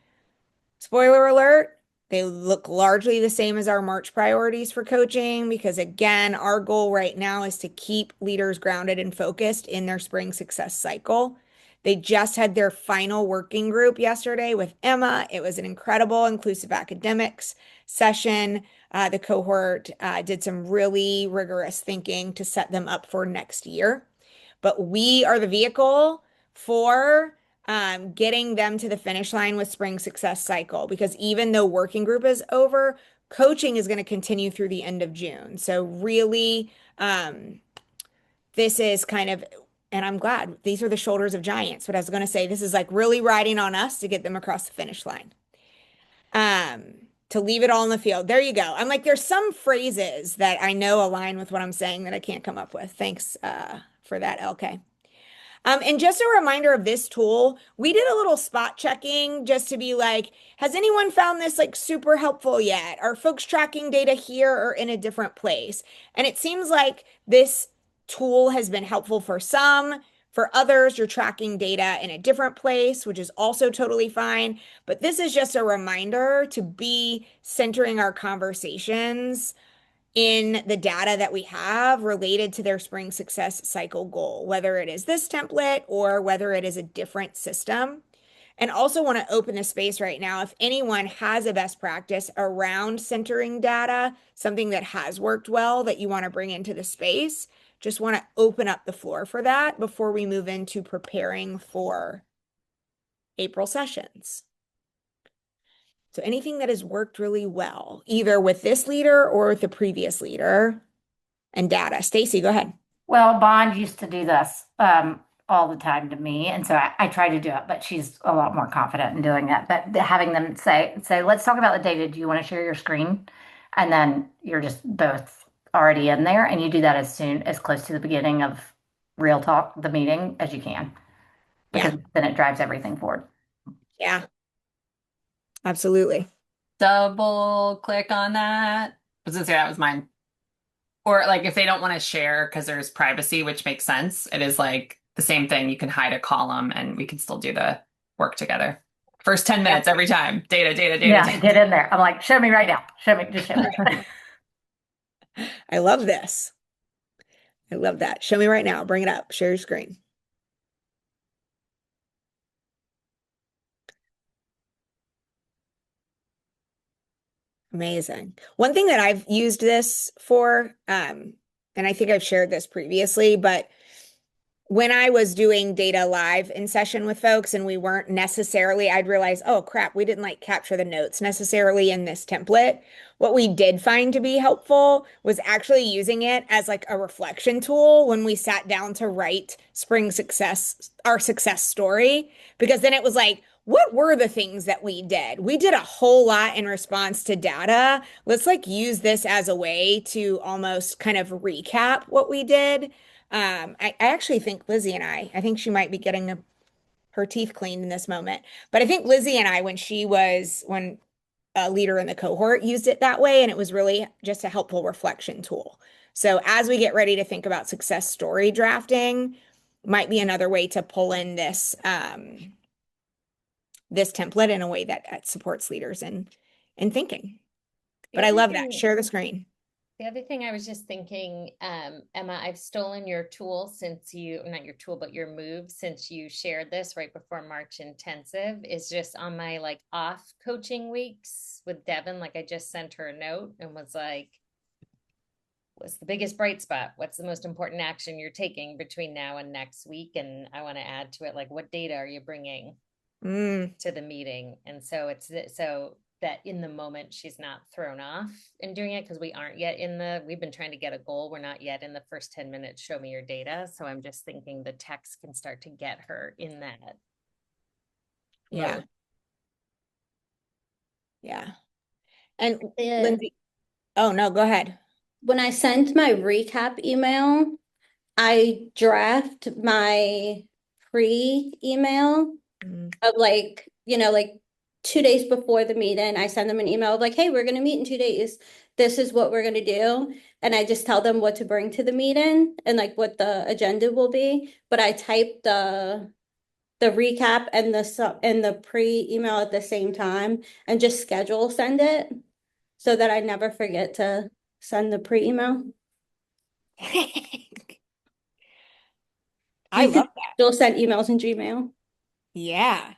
spoiler alert, they look largely the same as our March priorities for coaching because, again, our goal right now is to keep leaders grounded and focused in their spring success cycle. They just had their final working group yesterday with Emma. It was an incredible inclusive academics session. The cohort did some really rigorous thinking to set them up for next year. But we are the vehicle for getting them to the finish line with spring success cycle, because even though working group is over, coaching is going to continue through the end of June. So really, this is kind of, and I'm glad these are the shoulders of giants, but I was going to say, this is like really riding on us to get them across the finish line. To leave it all in the field. There you go. I'm like, there's some phrases that I know align with what I'm saying that I can't come up with. Thanks for that, LK. And just a reminder of this tool, we did a little spot checking just to be like, has anyone found this like super helpful yet? Are folks tracking data here or in a different place? And it seems like this tool has been helpful for some. For others, you're tracking data in a different place, which is also totally fine. But this is just a reminder to be centering our conversations in the data that we have related to their spring success cycle goal, whether it is this template or whether it is a different system. And also want to open the space right now. If anyone has a best practice around centering data, something that has worked well that you want to bring into the space, just want to open up the floor for that before we move into preparing for April sessions. So anything that has worked really well, either with this leader or with the previous leader and data. Stacy, go ahead. Well, Bond used to do this all the time to me, and so I try to do it, but she's a lot more confident in doing that. But having them say, let's talk about the data. Do you want to share your screen? And then you're just both already in there, and you do that as close to the beginning of real talk, the meeting, as you can, because then it drives everything forward. Yeah. Absolutely. Double click on that. I was gonna say that was mine. Or like if they don't want to share because there's privacy, which makes sense, it is like the same thing. You can hide a column and we can still do the work together. First 10 minutes every time. Data, data, data. Yeah, data. get in there. I'm like, show me right now. Just show me. I love this. I love that. Show me right now. Bring it up. Share your screen. Amazing. One thing that I've used this for, and I think I've shared this previously, but when I was doing data live in session with folks and we weren't necessarily, I'd realize, oh crap, we didn't like capture the notes necessarily in this template. What we did find to be helpful was actually using it as like a reflection tool when we sat down to write spring success, our success story, because then it was like, what were the things that we did? We did a whole lot in response to data. Let's like use this as a way to almost kind of recap what we did. I actually think Lizzie and I think she might be getting her teeth cleaned in this moment, but I think Lizzie and I, when a leader in the cohort, used it that way, and it was really just a helpful reflection tool. So as we get ready to think about success story drafting, might be another way to pull in this this template in a way that supports leaders in thinking. But I love that. Share the screen. The other thing I was just thinking, Emma, I've stolen your tool not your tool, but your move since you shared this right before March Intensive, is just on my like off coaching weeks with Devin. Like I just sent her a note and was like, what's the biggest bright spot? What's the most important action you're taking between now and next week? And I want to add to it, like, what data are you bringing to the meeting? And so it's so that in the moment she's not thrown off in doing it, because we've been trying to get a goal. We're not yet in the first 10 minutes, show me your data. So I'm just thinking the text can start to get her in that. Yeah. mode. Yeah. And Lindsay, oh no, go ahead. When I sent my recap email, I draft my pre-email of like 2 days before the meeting. I send them an email of like, hey, we're going to meet in 2 days. This is what we're going to do. And I just tell them what to bring to the meeting and like what the agenda will be. But I type the recap and the pre-email at the same time and just send it so that I never forget to send the pre-email. I love that. Still send emails in Gmail. Yeah.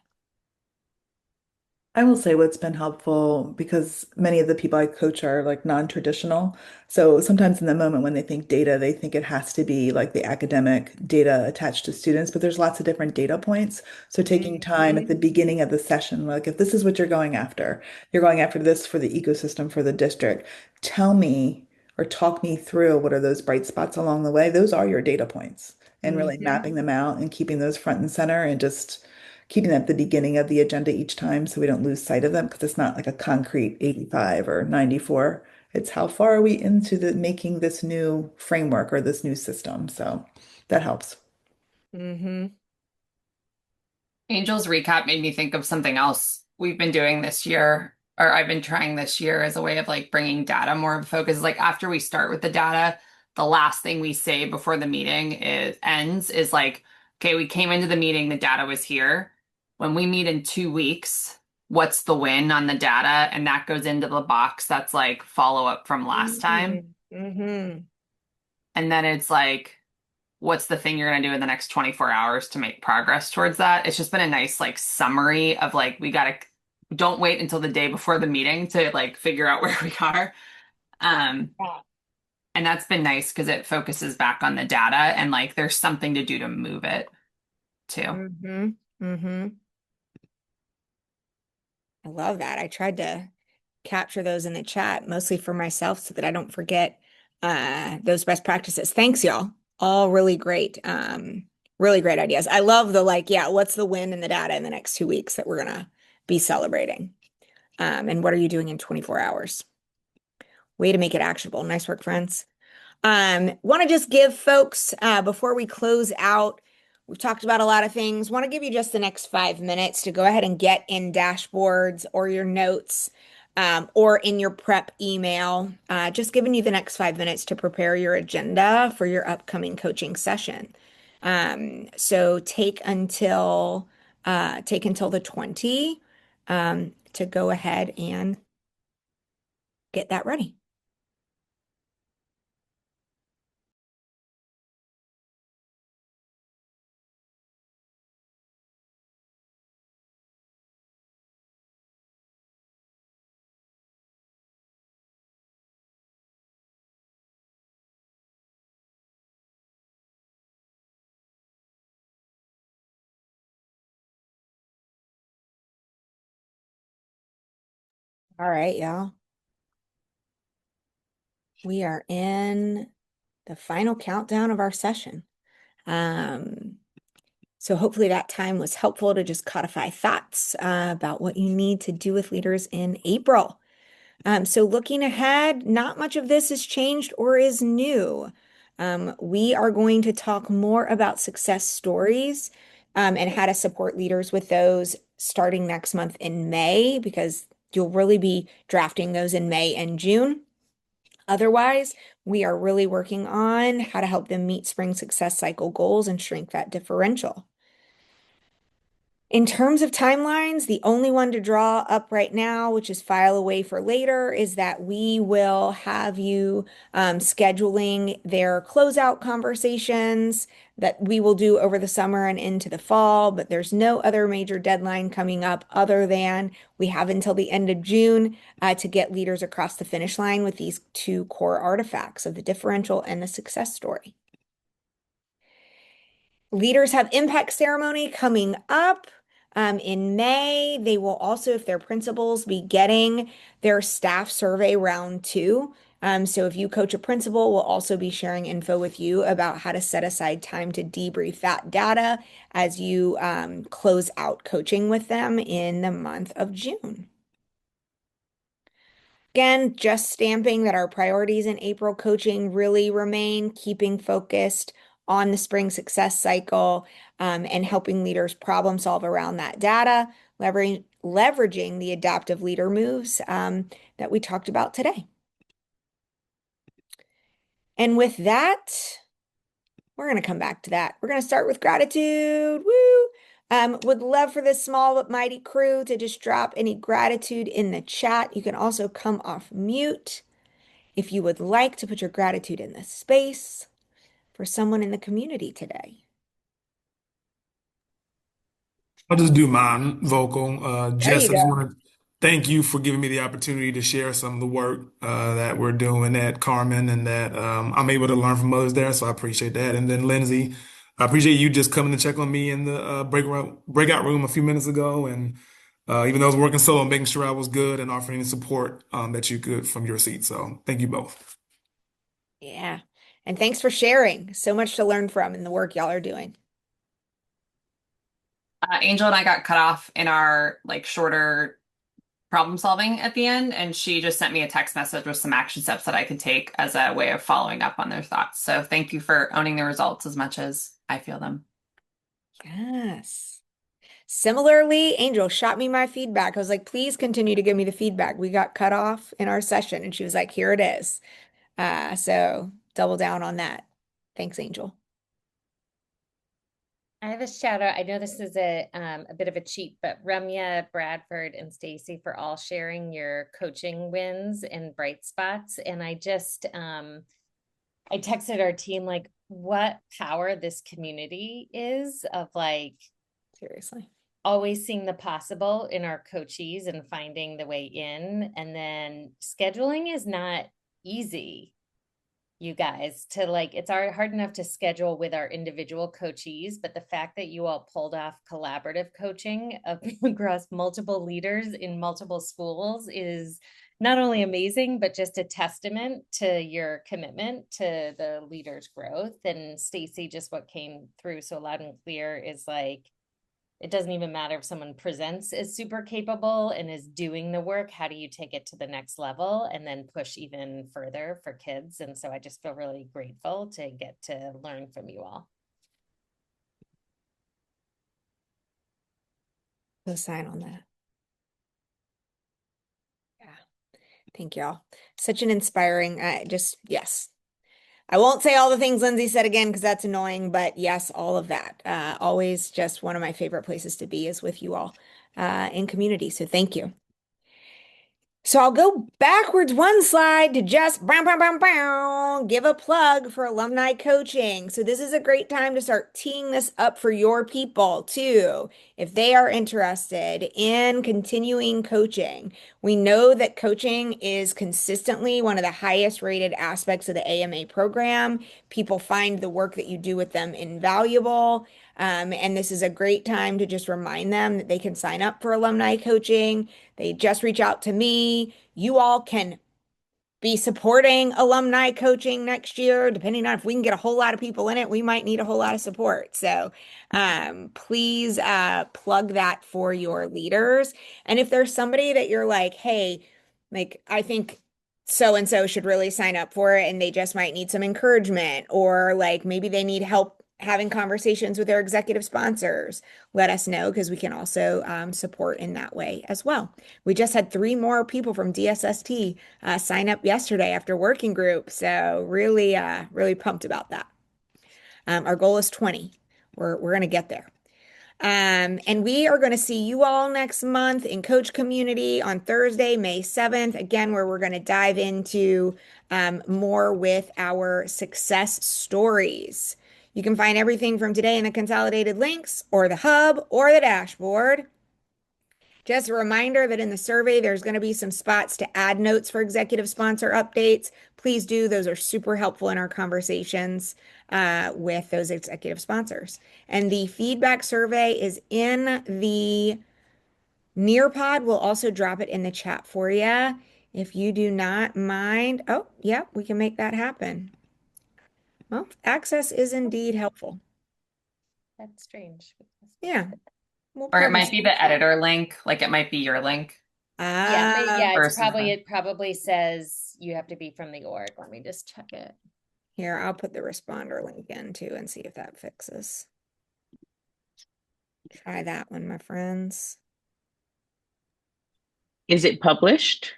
I will say what's been helpful because many of the people I coach are like non-traditional. So sometimes in the moment when they think data, they think it has to be like the academic data attached to students, but there's lots of different data points. So taking time at the beginning of the session, like if this is what you're going after this for the ecosystem for the district, tell me or talk me through what are those bright spots along the way. Those are your data points and really mapping them out and keeping those front and center and just keeping them at the beginning of the agenda each time so we don't lose sight of them because it's not like a concrete 85 or 94. It's how far are we into making this new framework or this new system. So that helps. Mm-hmm. Angel's recap made me think of something else we've been doing this year, or I've been trying this year as a way of like bringing data more of focus. Like after we start with the data, the last thing we say before the meeting ends is like, okay, we came into the meeting, the data was here. When we meet in 2 weeks, what's the win on the data? And that goes into the box that's like follow up from last time. Mm-hmm. And then it's like, what's the thing you're going to do in the next 24 hours to make progress towards that? It's just been a nice like summary of like, don't wait until the day before the meeting to like figure out where we are. And that's been nice because it focuses back on the data and like there's something to do to move it too. Mm-hmm. Mm-hmm. I love that. I tried to capture those in the chat, mostly for myself so that I don't forget those best practices. Thanks, y'all. All really great. Really great ideas. I love the like, yeah, what's the win in the data in the next 2 weeks that we're gonna be celebrating? And what are you doing in 24 hours? Way to make it actionable. Nice work, friends. Want to just give folks, before we close out, we've talked about a lot of things. Want to give you just the next 5 minutes to go ahead and get in dashboards or your notes, or in your prep email. Just giving you the next 5 minutes to prepare your agenda for your upcoming coaching session. So take until the 20, to go ahead and get that ready. All right, y'all. We are in the final countdown of our session. So hopefully that time was helpful to just codify thoughts about what you need to do with leaders in April. So looking ahead, not much of this has changed or is new. We are going to talk more about success stories, and how to support leaders with those starting next month in May, because you'll really be drafting those in May and June. Otherwise, we are really working on how to help them meet spring success cycle goals and shrink that differential. In terms of timelines, the only one to draw up right now, which is file away for later, is that we will have you scheduling their closeout conversations that we will do over the summer and into the fall, but there's no other major deadline coming up other than we have until the end of June to get leaders across the finish line with these two core artifacts of the differential and the success story. Leaders have impact ceremony coming up in May. They will also, if they're principals, be getting their staff survey round 2. So if you coach a principal, we'll also be sharing info with you about how to set aside time to debrief that data as you close out coaching with them in the month of June. Again, just stamping that our priorities in April coaching really remain keeping focused on the spring success cycle, and helping leaders problem solve around that data, leveraging the adaptive leader moves that we talked about today. And with that, we're going to come back to that. We're going to start with gratitude. Woo! Would love for this small but mighty crew to just drop any gratitude in the chat. You can also come off mute if you would like to put your gratitude in the space for someone in the community today. I'll just do mine vocal. There Jess, you I just go. want to thank you for giving me the opportunity to share some of the work that we're doing at Carmen, and that I'm able to learn from others there. So I appreciate that. And then Lindsay, I appreciate you just coming to check on me in the breakout room a few minutes ago. And even though I was working solo, making sure I was good and offering the support that you could from your seat. So thank you both. Yeah. And thanks for sharing. So much to learn from in the work y'all are doing. Angel and I got cut off in our like shorter problem solving at the end, and she just sent me a text message with some action steps that I could take as a way of following up on their thoughts. So thank you for owning the results as much as I feel them. Yes. Similarly, Angel shot me my feedback. I was like, please continue to give me the feedback. We got cut off in our session, and she was like, here it is. So double down on that. Thanks, Angel. I have a shout out. I know this is a bit of a cheat, but Ramya, Bradford, and Stacy for all sharing your coaching wins and bright spots. And I just I texted our team like what power this community is of like Seriously. always seeing the possible in our coachees and finding the way in. And then scheduling is not easy, you guys, to like, it's hard enough to schedule with our individual coachees, but the fact that you all pulled off collaborative coaching across multiple leaders in multiple schools is not only amazing, but just a testament to your commitment to the leaders' growth. And Stacy, just what came through so loud and clear is like, it doesn't even matter if someone presents as super capable and is doing the work. How do you take it to the next level and then push even further for kids? And so I just feel really grateful to get to learn from you all. Go sign on that. Yeah. Thank y'all. Such an inspiring, yes. I won't say all the things Lindsay said again because that's annoying, but yes, all of that. Always just one of my favorite places to be is with you all in community. So thank you. So I'll go backwards one slide to just give a plug for alumni coaching. So this is a great time to start teeing this up for your people too. If they are interested in continuing coaching, we know that coaching is consistently one of the highest rated aspects of the AMA program. People find the work that you do with them invaluable. And this is a great time to just remind them that they can sign up for alumni coaching. They just reach out to me. You all can be supporting alumni coaching next year, depending on if we can get a whole lot of people in it, we might need a whole lot of support. So please plug that for your leaders. And if there's somebody that you're like, hey, like I think so-and-so should really sign up for it and they just might need some encouragement, or like maybe they need help having conversations with their executive sponsors, let us know because we can also support in that way as well. We just had 3 more people from DSST sign up yesterday after working group. So really, really pumped about that. Our goal is 20. We're going to get there. And we are going to see you all next month in Coach Community on Thursday, May 7th, again, where we're going to dive into more with our success stories. You can find everything from today in the consolidated links or the hub or the dashboard. Just a reminder that in the survey, there's going to be some spots to add notes for executive sponsor updates. Please do. Those are super helpful in our conversations with those executive sponsors. And the feedback survey is in the Nearpod. We'll also drop it in the chat for you if you do not mind. Oh, yeah, we can make that happen. Well, access is indeed helpful. That's strange. Yeah. Or it might be the editor link, like it might be your link. It probably says you have to be from the org. Let me just check it. Here, I'll put the responder link in too and see if that fixes. Try that one, my friends. Is it published?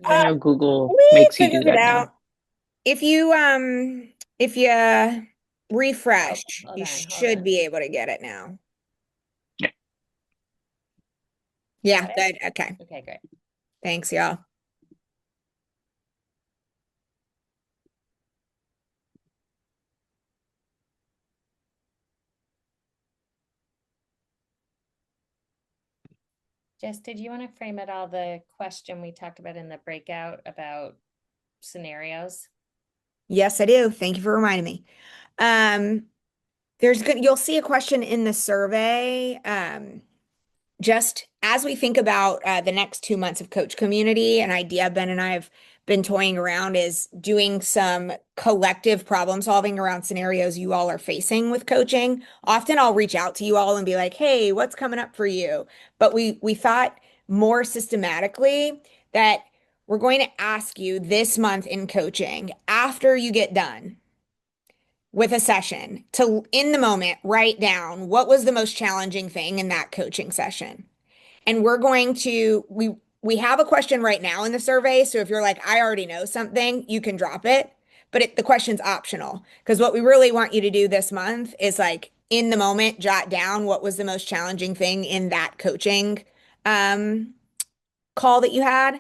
I know Google makes you do that now. If you refresh, you should be able to get it now. Yeah, good. Okay. Okay, great. Thanks, y'all. Jess, did you want to frame it all the question we talked about in the breakout about scenarios? Yes, I do. Thank you for reminding me. You'll see a question in the survey. Just as we think about the next 2 months of Coach Community, an idea Ben and I have been toying around is doing some collective problem solving around scenarios you all are facing with coaching. Often I'll reach out to you all and be like, hey, what's coming up for you? But we thought more systematically that we're going to ask you this month in coaching, after you get done, with a session to, in the moment, write down what was the most challenging thing in that coaching session. And we're going to, we have a question right now in the survey. So if you're like, I already know something, you can drop it, but the question's optional. Because what we really want you to do this month is like in the moment, jot down what was the most challenging thing in that coaching call that you had.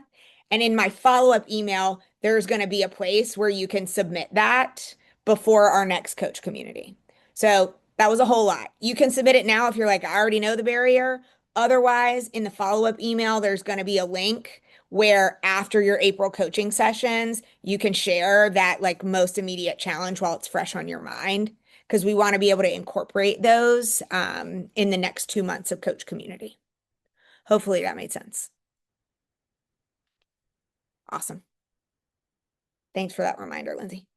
And in my follow-up email, there's going to be a place where you can submit that before our next coach community. So that was a whole lot. You can submit it now if you're like, I already know the barrier. Otherwise, in the follow-up email, there's going to be a link where after your April coaching sessions, you can share that like most immediate challenge while it's fresh on your mind, because we want to be able to incorporate those in the next 2 months of coach community. Hopefully that made sense. Awesome. Thanks for that reminder, Lindsay.